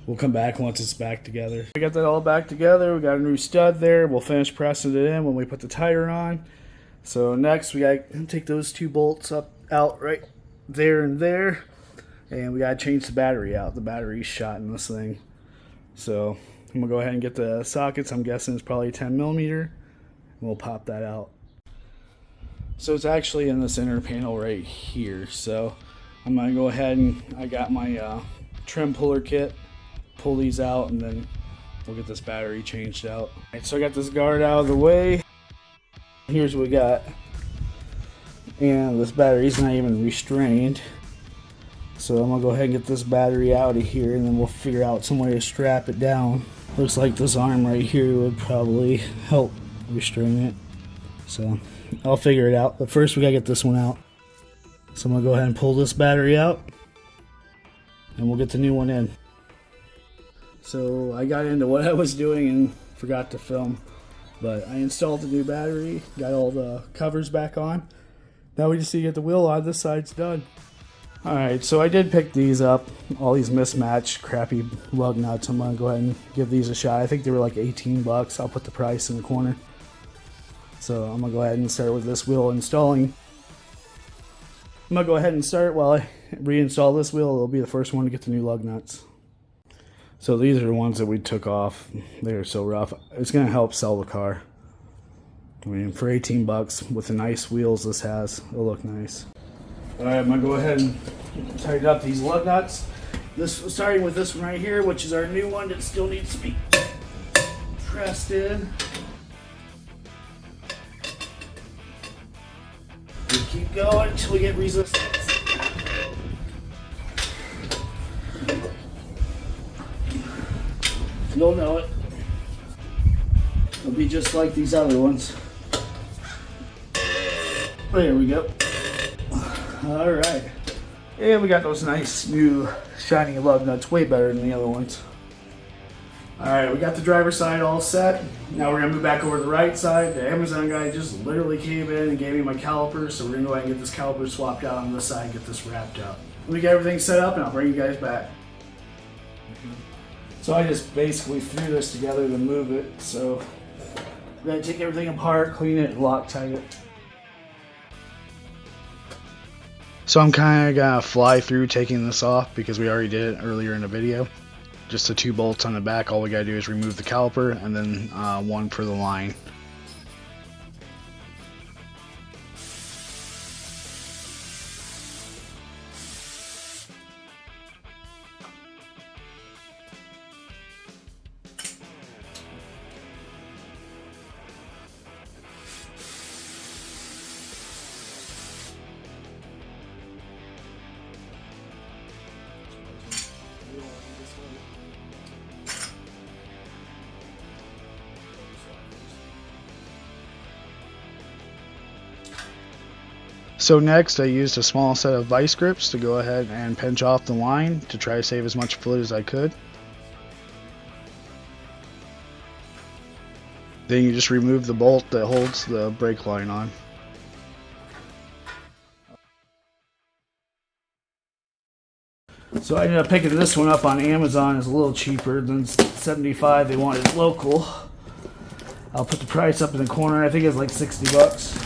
We'll come back once it's back together. We got that all back together. We got a new stud there. We'll finish pressing it in when we put the tire on. So next we got to take those 2 bolts out right there and there. And we got to change the battery out. The battery's shot in this thing. So I'm going to go ahead and get the sockets. I'm guessing it's probably 10mm. And we'll pop that out. So it's actually in this inner panel right here. So I'm going to go ahead and I got my trim puller kit. Pull these out and then we'll get this battery changed out. Alright, so I got this guard out of the way. Here's what we got. And this battery's not even restrained. So I'm going to go ahead and get this battery out of here and then we'll figure out some way to strap it down. Looks like this arm right here would probably help restrain it. So I'll figure it out. But first we got to get this one out. So I'm going to go ahead and pull this battery out. And we'll get the new one in. So I got into what I was doing and forgot to film. But I installed the new battery. Got all the covers back on. Now we just need to get the wheel on. This side's done. Alright, so I did pick these up. All these mismatched, crappy lug nuts. I'm going to go ahead and give these a shot. I think they were like 18 bucks. I'll put the price in the corner. So I'm going to go ahead and start with this wheel installing. I'm going to go ahead and start while I reinstall this wheel. It'll be the first one to get the new lug nuts. So these are the ones that we took off. They are so rough. It's going to help sell the car. I mean, for 18 bucks with the nice wheels this has, it'll look nice. Alright, I'm going to go ahead and tighten up these lug nuts. Starting with this one right here, which is our new one that still needs to be pressed in. We keep going until we get resistance. You'll know it. It'll be just like these other ones. There we go. Alright. And we got those nice new shiny lug nuts, way better than the other ones. Alright, we got the driver's side all set. Now we're going to move back over to the right side. The Amazon guy just literally came in and gave me my caliper, so we're going to go ahead and get this caliper swapped out on this side and get this wrapped up. Let me get everything set up and I'll bring you guys back. So I just basically threw this together to move it. So we're going to take everything apart, clean it, and Loctite it. So I'm kind of going to fly through taking this off because we already did it earlier in the video. Just the 2 bolts on the back. All we got to do is remove the caliper and then one for the line. So next I used a small set of vice grips to go ahead and pinch off the line to try to save as much fluid as I could. Then you just remove the bolt that holds the brake line on. So I ended up picking this one up on Amazon. It's a little cheaper than $75. They wanted local. I'll put the price up in the corner. I think it's like 60 bucks.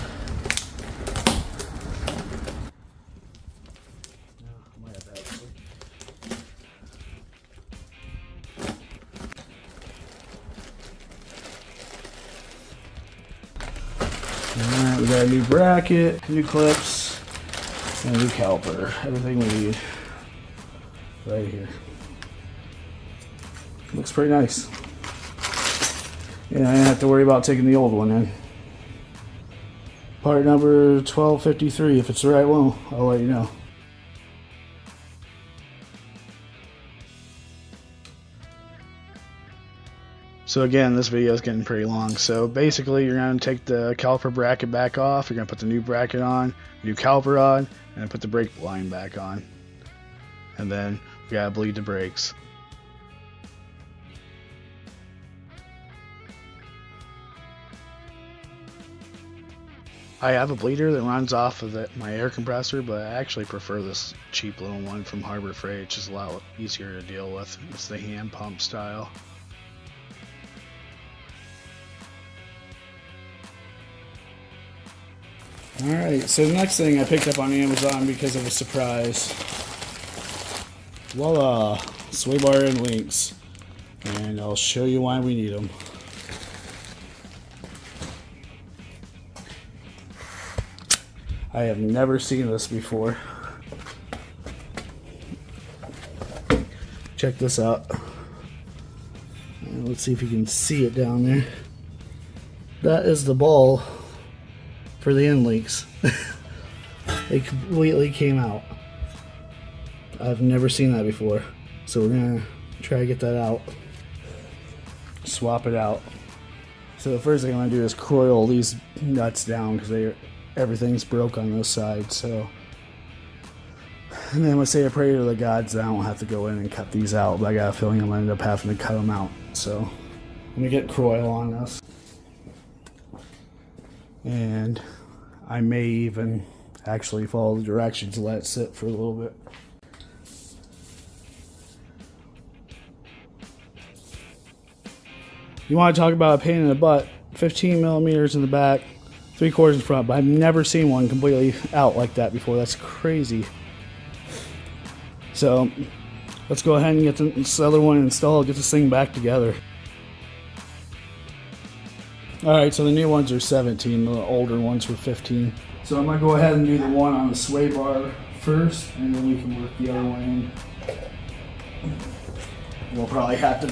Alright, we got a new bracket, new clips, and a new caliper. Everything we need right here. Looks pretty nice. And I didn't have to worry about taking the old one in. Part number 1253. If it's the right one, I'll let you know. So again, this video is getting pretty long. So basically, you're going to take the caliper bracket back off. You're going to put the new bracket on, new caliper on, and put the brake line back on. And then We gotta bleed the brakes. I have a bleeder that runs off of my air compressor, but I actually prefer this cheap little one from Harbor Freight. It's just a lot easier to deal with. It's the hand pump style. Alright, so the next thing I picked up on Amazon because of a surprise. Voila! Sway bar and links. And I'll show you why we need them. I have never seen this before. Check this out. Let's see if you can see it down there. That is the ball for the end links. It completely came out. I've never seen that before. So we're gonna try to get that out. Swap it out. So the first thing I'm gonna do is coil these nuts down because everything's broke on this side. So, and then I'm gonna say a prayer to the gods that I don't have to go in and cut these out. But I got a feeling I'm gonna end up having to cut them out. So let me get coil on this. And I may even actually follow the directions and let it sit for a little bit. You want to talk about a pain in the butt? 15 millimeters in the back, 3/4 in front, but I've never seen one completely out like that before. That's crazy. So let's go ahead and get this other one installed, get this thing back together. Alright, so the new ones are 17, the older ones were 15. So I'm going to go ahead and do the one on the sway bar first, and then we can work the other one in. We'll probably have to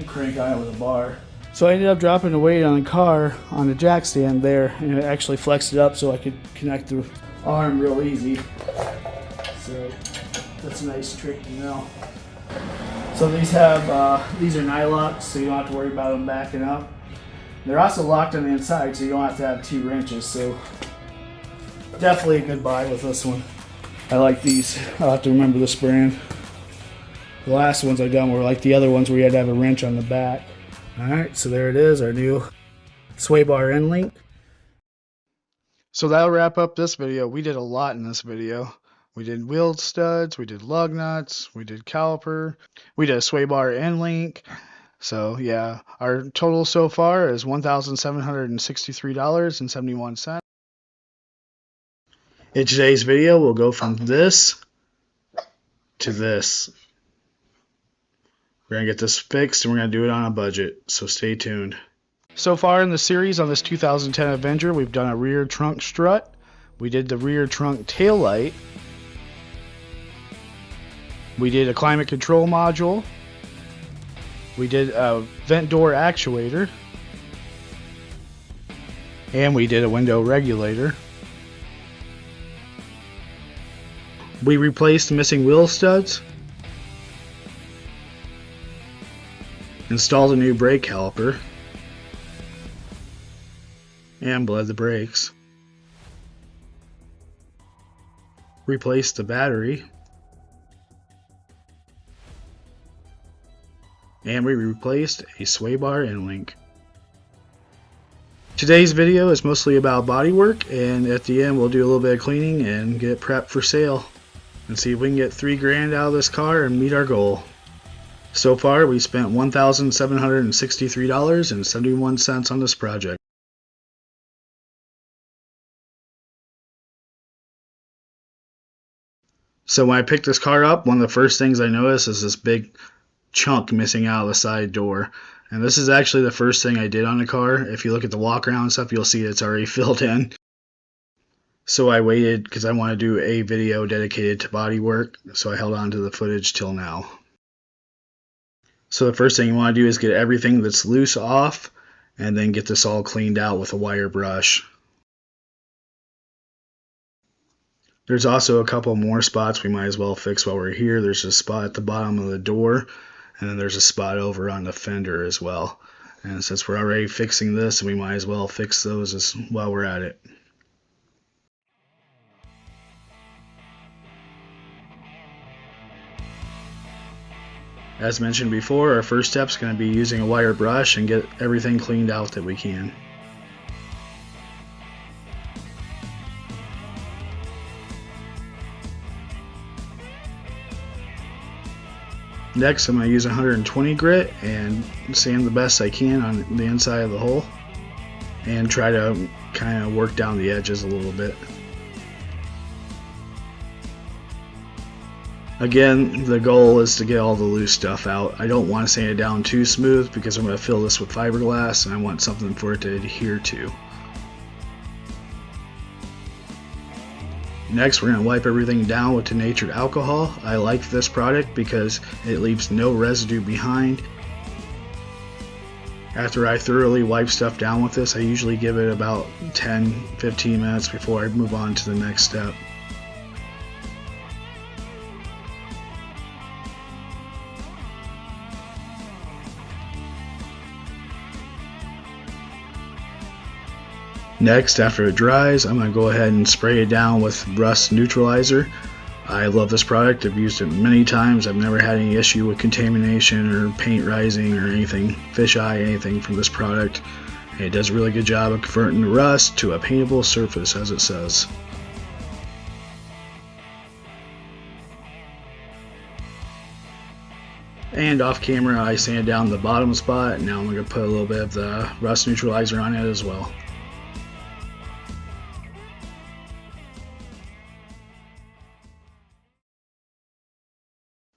crank on it with a bar. So I ended up dropping the weight on the car on the jack stand there, and it actually flexed it up so I could connect the arm real easy. So that's a nice trick to know. So these are nylocks, so you don't have to worry about them backing up. They're also locked on the inside, so you don't have to have 2 wrenches. So definitely a good buy with this one. I like these. I'll have to remember this brand. The last ones I've done were like the other ones where you had to have a wrench on the back. Alright, so there it is, our new sway bar end link. So that'll wrap up this video. We did a lot in this video. We did wheel studs, we did lug nuts, we did caliper, we did a sway bar end link. So yeah, our total so far is $1,763.71. In today's video, we'll go from this to this. We're going to get this fixed and we're going to do it on a budget, so stay tuned. So far in the series on this 2010 Avenger, we've done a rear trunk strut. We did the rear trunk tail light. We did a climate control module. We did a vent door actuator. And we did a window regulator. We replaced missing wheel studs. Installed a new brake caliper. And bled the brakes. Replaced the battery. And we replaced a sway bar end link. Today's video is mostly about bodywork, and at the end we'll do a little bit of cleaning and get it prepped for sale and see if we can get $3 grand out of this car and meet our goal. So far we spent $1,763.71 on this project. So when I picked this car up, one of the first things I noticed is this big chunk missing out of the side door. And this is actually the first thing I did on the car. If you look at the Walkaround stuff, you'll see it's already filled in. So I waited because I want to do a video dedicated to body work, so I held on to the footage till now. So the first thing you want to do is get everything that's loose off, and then get this all cleaned out with a wire brush. There's also a couple more spots we might as well fix while we're here. There's a spot at the bottom of the door, and then there's a spot over on the fender as well. And since we're already fixing this, we might as well fix those while we're at it. As mentioned before, our first step is going to be using a wire brush and get everything cleaned out that we can. Next, I'm going to use 120 grit and sand the best I can on the inside of the hole and try to kind of work down the edges a little bit. Again, the goal is to get all the loose stuff out. I don't want to sand it down too smooth because I'm going to fill this with fiberglass and I want something for it to adhere to. Next, we're going to wipe everything down with denatured alcohol. I like this product because it leaves no residue behind. After I thoroughly wipe stuff down with this, I usually give it about 10-15 minutes before I move on to the next step. Next, after it dries, I'm going to go ahead and spray it down with rust neutralizer. I love this product. I've used it many times. I've never had any issue with contamination or paint rising or anything, fisheye, anything from this product. And it does a really good job of converting the rust to a paintable surface, as it says. And off camera, I sanded down the bottom spot. Now I'm going to put a little bit of the rust neutralizer on it as well.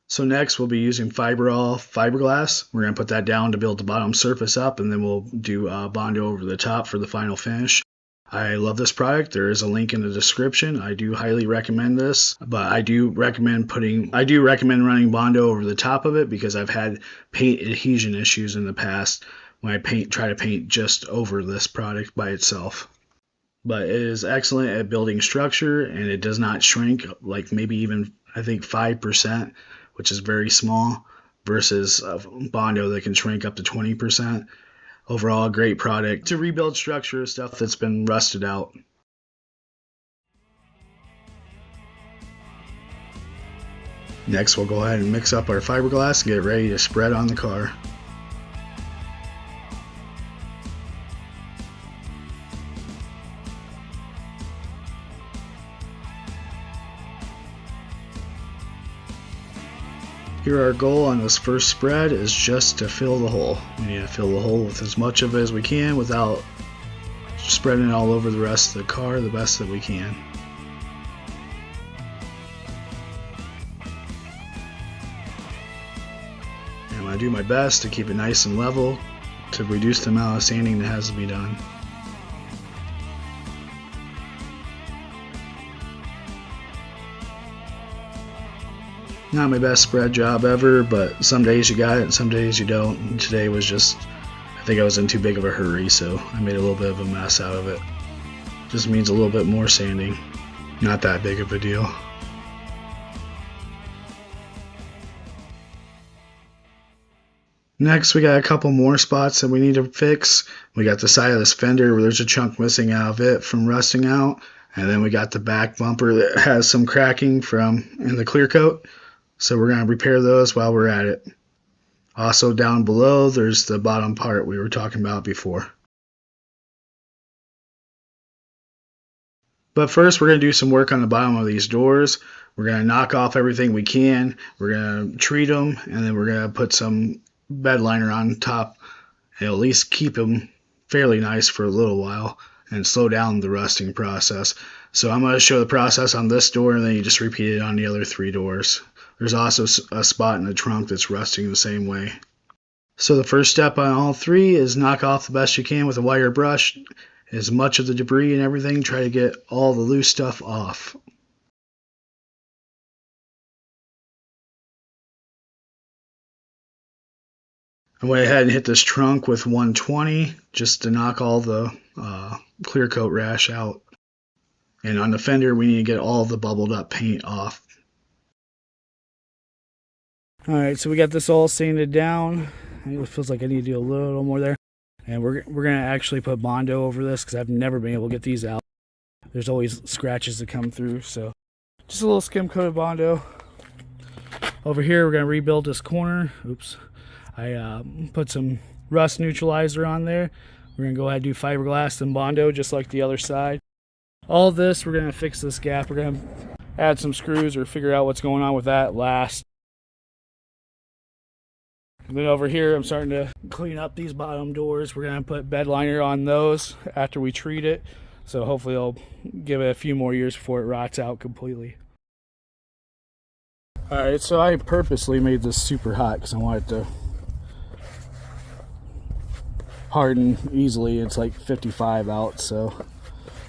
So next we'll be using fiberglass. We're going to put that down to build the bottom surface up, and then we'll do Bondo over the top for the final finish. I love this product. There is a link in the description. I do highly recommend this, but I do recommend running Bondo over the top of it because I've had paint adhesion issues in the past when I try to paint just over this product by itself. But it is excellent at building structure, and it does not shrink, like maybe even I think 5%, which is very small, versus Bondo that can shrink up to 20%. Overall, a great product to rebuild structure, stuff that's been rusted out. Next, we'll go ahead and mix up our fiberglass and get it ready to spread on the car. Here our goal on this first spread is just to fill the hole. We need to fill the hole with as much of it as we can without spreading it all over the rest of the car the best that we can. And I'm going to do my best to keep it nice and level to reduce the amount of sanding that has to be done. Not my best spread job ever, but some days you got it and some days you don't. And today was just, I think I was in too big of a hurry, so I made a little bit of a mess out of it. Just means a little bit more sanding. Not that big of a deal. Next, we got a couple more spots that we need to fix. We got the side of this fender where there's a chunk missing out of it from rusting out. And then we got the back bumper that has some cracking in the clear coat. So we're going to repair those while we're at it. Also down below, there's the bottom part we were talking about before. But first, we're going to do some work on the bottom of these doors. We're going to knock off everything we can. We're going to treat them, and then we're going to put some bed liner on top and at least keep them fairly nice for a little while and slow down the rusting process. So I'm going to show the process on this door, and then you just repeat it on the other 3 doors. There's also a spot in the trunk that's rusting the same way. So the first step on all 3 is knock off the best you can with a wire brush. As much of the debris and everything, try to get all the loose stuff off. I went ahead and hit this trunk with 120 just to knock all the clear coat rash out. And on the fender, we need to get all the bubbled up paint off. Alright, so we got this all sanded down. It feels like I need to do a little more there. And we're going to actually put Bondo over this because I've never been able to get these out. There's always scratches that come through, so just a little skim coat of Bondo. Over here, we're going to rebuild this corner. Oops. I put some rust neutralizer on there. We're going to go ahead and do fiberglass and Bondo just like the other side. All this, we're going to fix this gap. We're going to add some screws or figure out what's going on with that last. And then over here, I'm starting to clean up these bottom doors. We're going to put bed liner on those after we treat it. So hopefully it'll give it a few more years before it rots out completely. Alright, so I purposely made this super hot because I want it to harden easily. It's like 55 out, so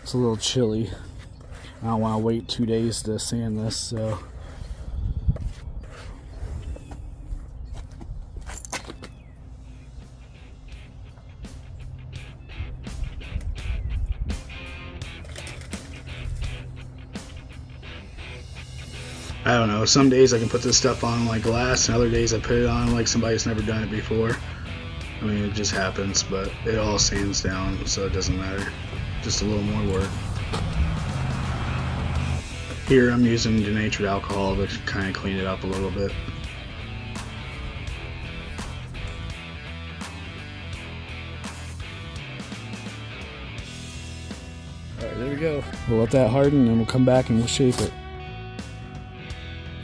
it's a little chilly. I don't want to wait 2 days to sand this, so. I don't know, some days I can put this stuff on like glass, and other days I put it on like somebody's never done it before. I mean, it just happens, but it all sands down, so it doesn't matter. Just a little more work. Here I'm using denatured alcohol to kind of clean it up a little bit. Alright, there we go. We'll let that harden and we'll come back and we'll shape it.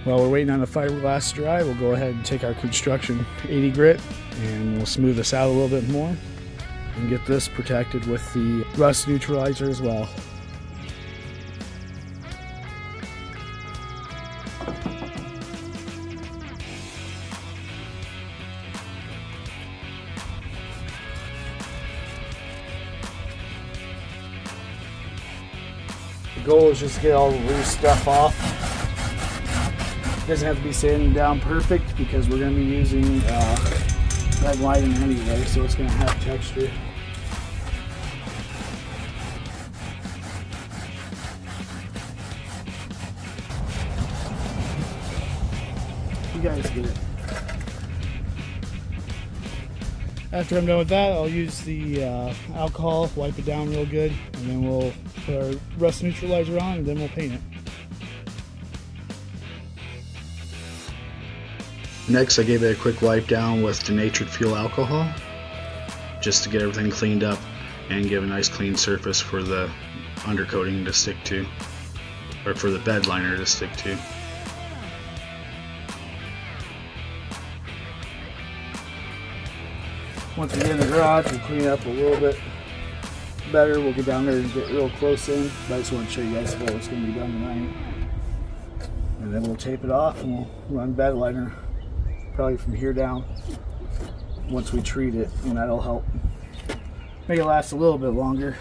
While we're waiting on the fiberglass to dry, we'll go ahead and take our construction 80 grit and we'll smooth this out a little bit more and get this protected with the rust neutralizer as well. The goal is just to get all the loose stuff off. It doesn't have to be sanding down perfect because we're going to be using red lighting anyway, so it's going to have texture. You guys get it. After I'm done with that, I'll use the alcohol, wipe it down real good, and then we'll put our rust neutralizer on and then we'll paint it. Next, I gave it a quick wipe down with denatured fuel alcohol just to get everything cleaned up and give a nice clean surface for the undercoating to stick to, or for the bed liner to stick to. Once we get in the garage, we'll clean it up a little bit better. We'll get down there and get real close in, but I just want to show you guys what's going to be done tonight. And then we'll tape it off and we'll run bed liner probably from here down once we treat it, and that'll help make it last a little bit longer.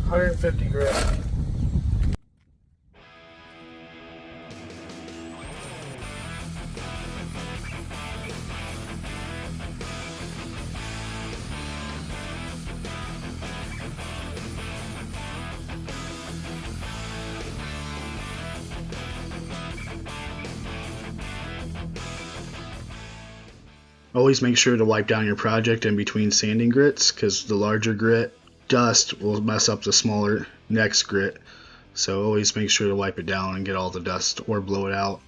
$150 grit. Always make sure to wipe down your project in between sanding grits, because the larger grit dust will mess up the smaller next grit. So always make sure to wipe it down and get all the dust or blow it out.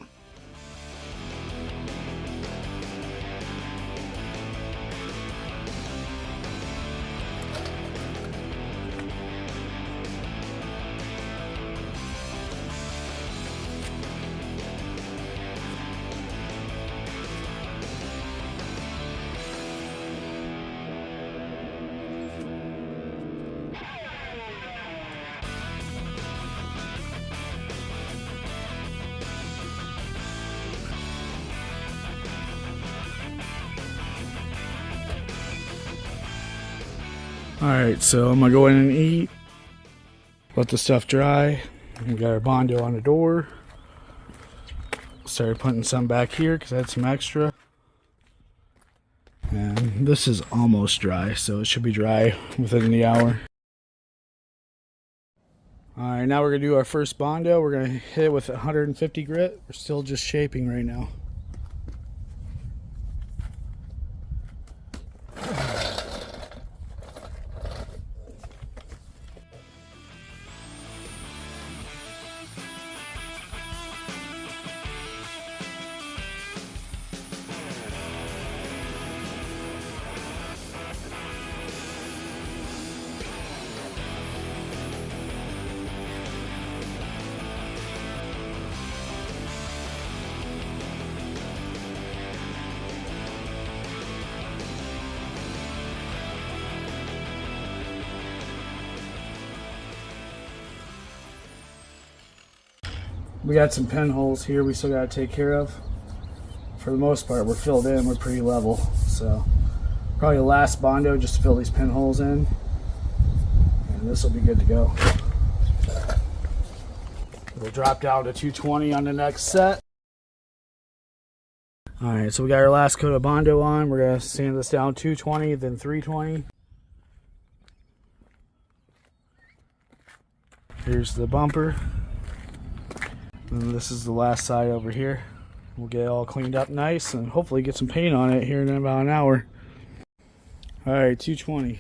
Alright, so I'm going to go in and eat, let the stuff dry. We got our Bondo on the door. Started putting some back here because I had some extra. And this is almost dry, so it should be dry within the hour. Alright, now we're going to do our first Bondo. We're going to hit it with 150 grit. We're still just shaping right now. We got some pinholes here we still got to take care of. For the most part, we're filled in. We're pretty level. So probably the last Bondo just to fill these pinholes in. And this will be good to go. We'll drop down to 220 on the next set. Alright, so we got our last coat of Bondo on. We're going to sand this down 220, then 320. Here's the bumper. And this is the last side over here. We'll get it all cleaned up nice and hopefully get some paint on it here in about an hour. Alright, 220.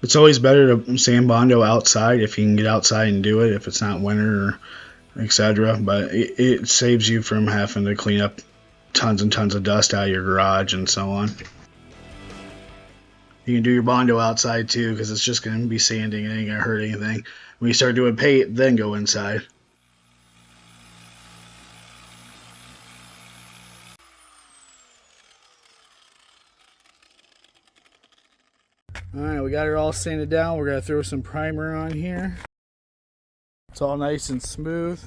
It's always better to sand Bondo outside if you can get outside and do it, if it's not winter or etc. But it saves you from having to clean up tons and tons of dust out of your garage and so on. You can do your Bondo outside too because it's just going to be sanding. It ain't going to hurt anything. When you start doing paint, then go inside. Alright, we got it all sanded down. We're going to throw some primer on here. It's all nice and smooth.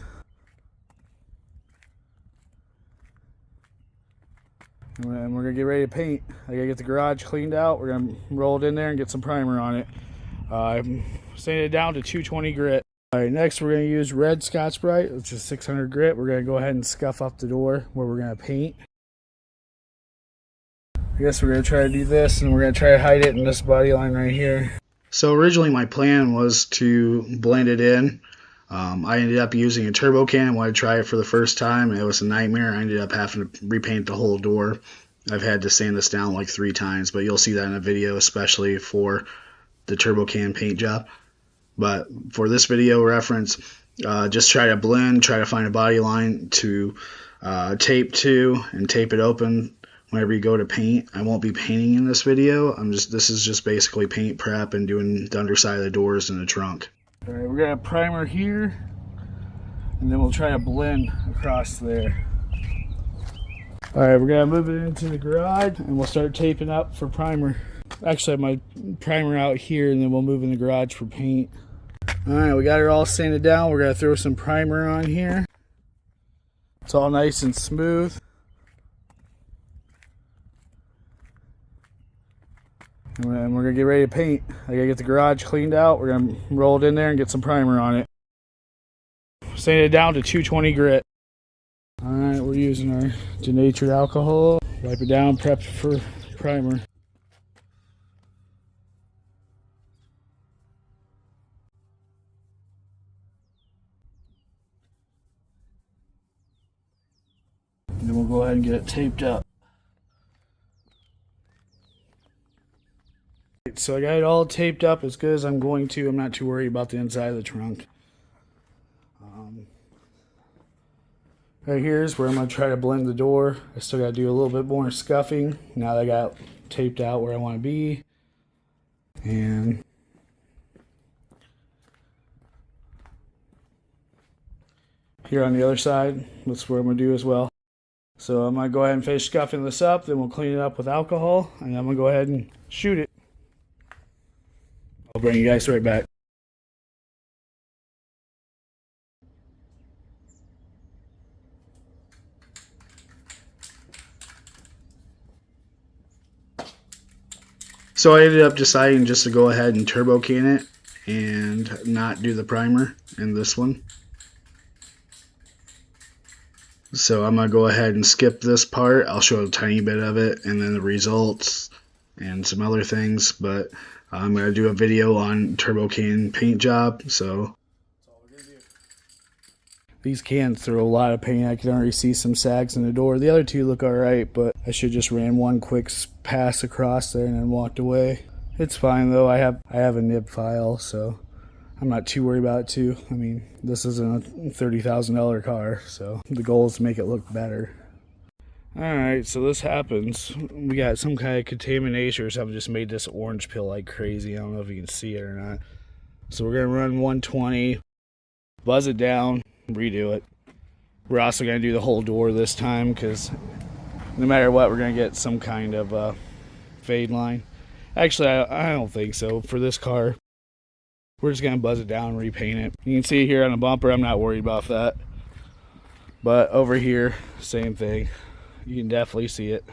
And we're going to get ready to paint. I got to get the garage cleaned out. We're going to roll it in there and get some primer on it. I'm sanding it down to 220 grit. Alright, next we're going to use red Scotch-Brite, which is 600 grit. We're going to go ahead and scuff up the door where we're going to paint. I guess we're going to try to do this, and we're going to try to hide it in this body line right here. So originally my plan was to blend it in. I ended up using a turbo can. I wanted to try it for the first time, and it was a nightmare. I ended up having to repaint the whole door. I've had to sand this down like 3 times, but you'll see that in a video, especially for the turbo can paint job. But for this video reference, just try to blend, try to find a body line to tape to, and tape it open whenever you go to paint. I won't be painting in this video. This is just basically paint prep and doing the underside of the doors and the trunk. Alright, we're gonna primer here, and then we'll try to blend across there. Alright, we're gonna move it into the garage, and we'll start taping up for primer. Actually, I have my primer out here, and then we'll move in the garage for paint. Alright, we got it all sanded down. We're gonna throw some primer on here. It's all nice and smooth. And we're going to get ready to paint. I got to get the garage cleaned out. We're going to roll it in there and get some primer on it. Sand it down to 220 grit. Alright, we're using our denatured alcohol. Wipe it down, prep for primer. And then we'll go ahead and get it taped up. So I got it all taped up as good as I'm going to. I'm not too worried about the inside of the trunk. Right here is where I'm going to try to blend the door. I still got to do a little bit more scuffing now that I got taped out where I want to be. And here on the other side, that's where I'm going to do as well. So I'm going to go ahead and finish scuffing this up, then we'll clean it up with alcohol, and I'm going to go ahead and shoot it. I'll bring you guys right back. So I ended up deciding just to go ahead and turbo can it and not do the primer in this one. So I'm going to go ahead and skip this part. I'll show a tiny bit of it and then the results and some other things, but I'm going to do a video on turbo can paint job. So these cans throw a lot of paint. I can already see some sags in the door. The other two look alright, but I should just ran one quick pass across there and then walked away. It's fine though. I have a nib file, so I'm not too worried about it too. I mean, this isn't a $30,000 car, so the goal is to make it look better. Alright, so this happens. We got some kind of contamination or something just made this orange peel like crazy. I don't know if you can see it or not. So we're going to run 120, buzz it down, redo it. We're also going to do the whole door this time because no matter what, we're going to get some kind of fade line. Actually, I don't think so. For this car, we're just going to buzz it down and repaint it. You can see here on the bumper, I'm not worried about that. But over here, same thing. You can definitely see it.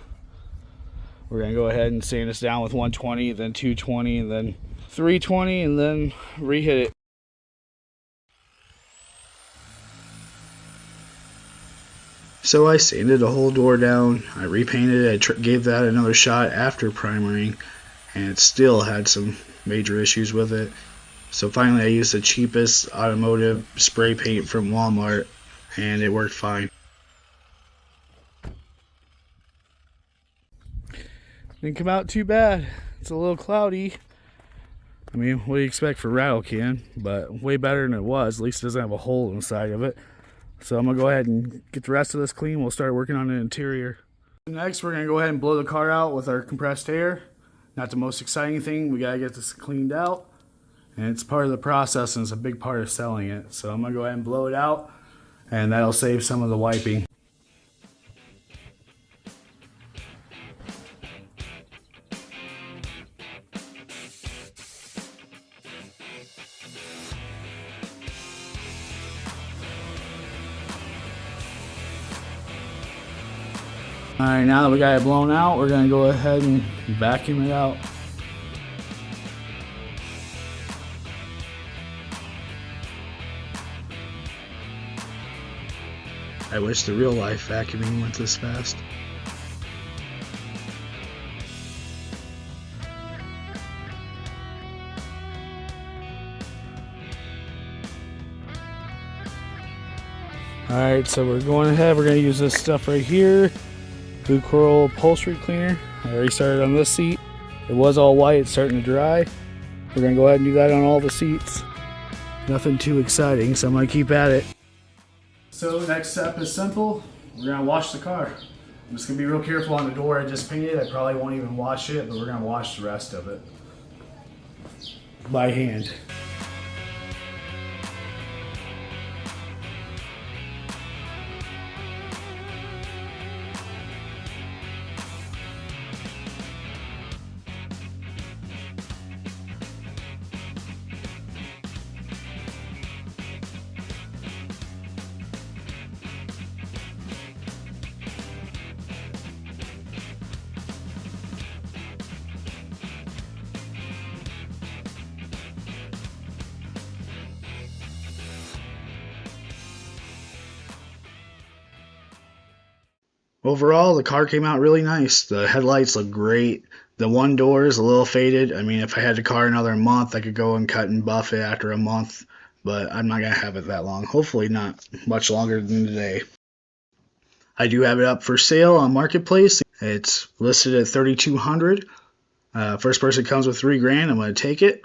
We're going to go ahead and sand this down with 120, then 220, and then 320, and then re-hit it. So I sanded the whole door down, I repainted it, I gave that another shot after primering, and it still had some major issues with it. So finally I used the cheapest automotive spray paint from Walmart, and it worked fine. Didn't come out too bad. It's a little cloudy. I mean, what do you expect for rattle can? But way better than it was. At least it doesn't have a hole inside of it. So I'm going to go ahead and get the rest of this clean. We'll start working on the interior. Next, we're going to go ahead and blow the car out with our compressed air. Not the most exciting thing. We got to get this cleaned out. And it's part of the process, and it's a big part of selling it. So I'm going to go ahead and blow it out, and that'll save some of the wiping. Alright, now that we got it blown out, we're going to go ahead and vacuum it out. I wish the real life vacuuming went this fast. Alright, so we're going ahead, we're going to use this stuff right here. Blue Coral upholstery cleaner. I already started on this seat. It was all white, it's starting to dry. We're going to go ahead and do that on all the seats. Nothing too exciting, so I'm going to keep at it. So next step is simple. We're going to wash the car. I'm just going to be real careful on the door I just painted. I probably won't even wash it, but we're going to wash the rest of it by hand. Overall, the car came out really nice. The headlights look great. The one door is a little faded. I mean, if I had the car another month, I could go and cut and buff it after a month, but I'm not going to have it that long. Hopefully not much longer than today. I do have it up for sale on Marketplace. It's listed at $3,200. First person comes with $3,000, I'm going to take it.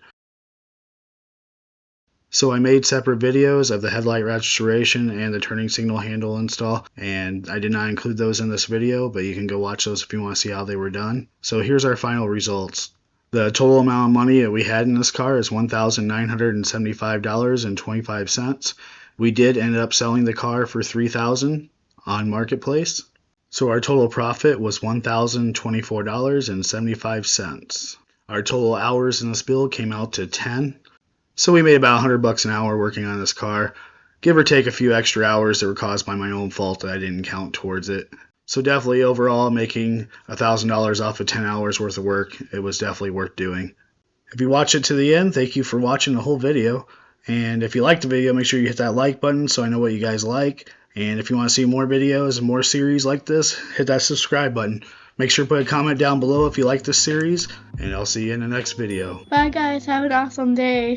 So I made separate videos of the headlight restoration and the turning signal handle install, and I did not include those in this video, but you can go watch those if you want to see how they were done. So here's our final results. The total amount of money that we had in this car is $1,975.25. We did end up selling the car for $3,000 on Marketplace. So our total profit was $1,024.75. Our total hours in this build came out to 10. So we made about $100 an hour working on this car, give or take a few extra hours that were caused by my own fault that I didn't count towards it. So definitely overall making $1,000 off of 10 hours worth of work, it was definitely worth doing. If you watch it to the end, thank you for watching the whole video. And if you liked the video, make sure you hit that like button so I know what you guys like. And if you want to see more videos and more series like this, hit that subscribe button. Make sure to put a comment down below if you like this series, and I'll see you in the next video. Bye guys, have an awesome day.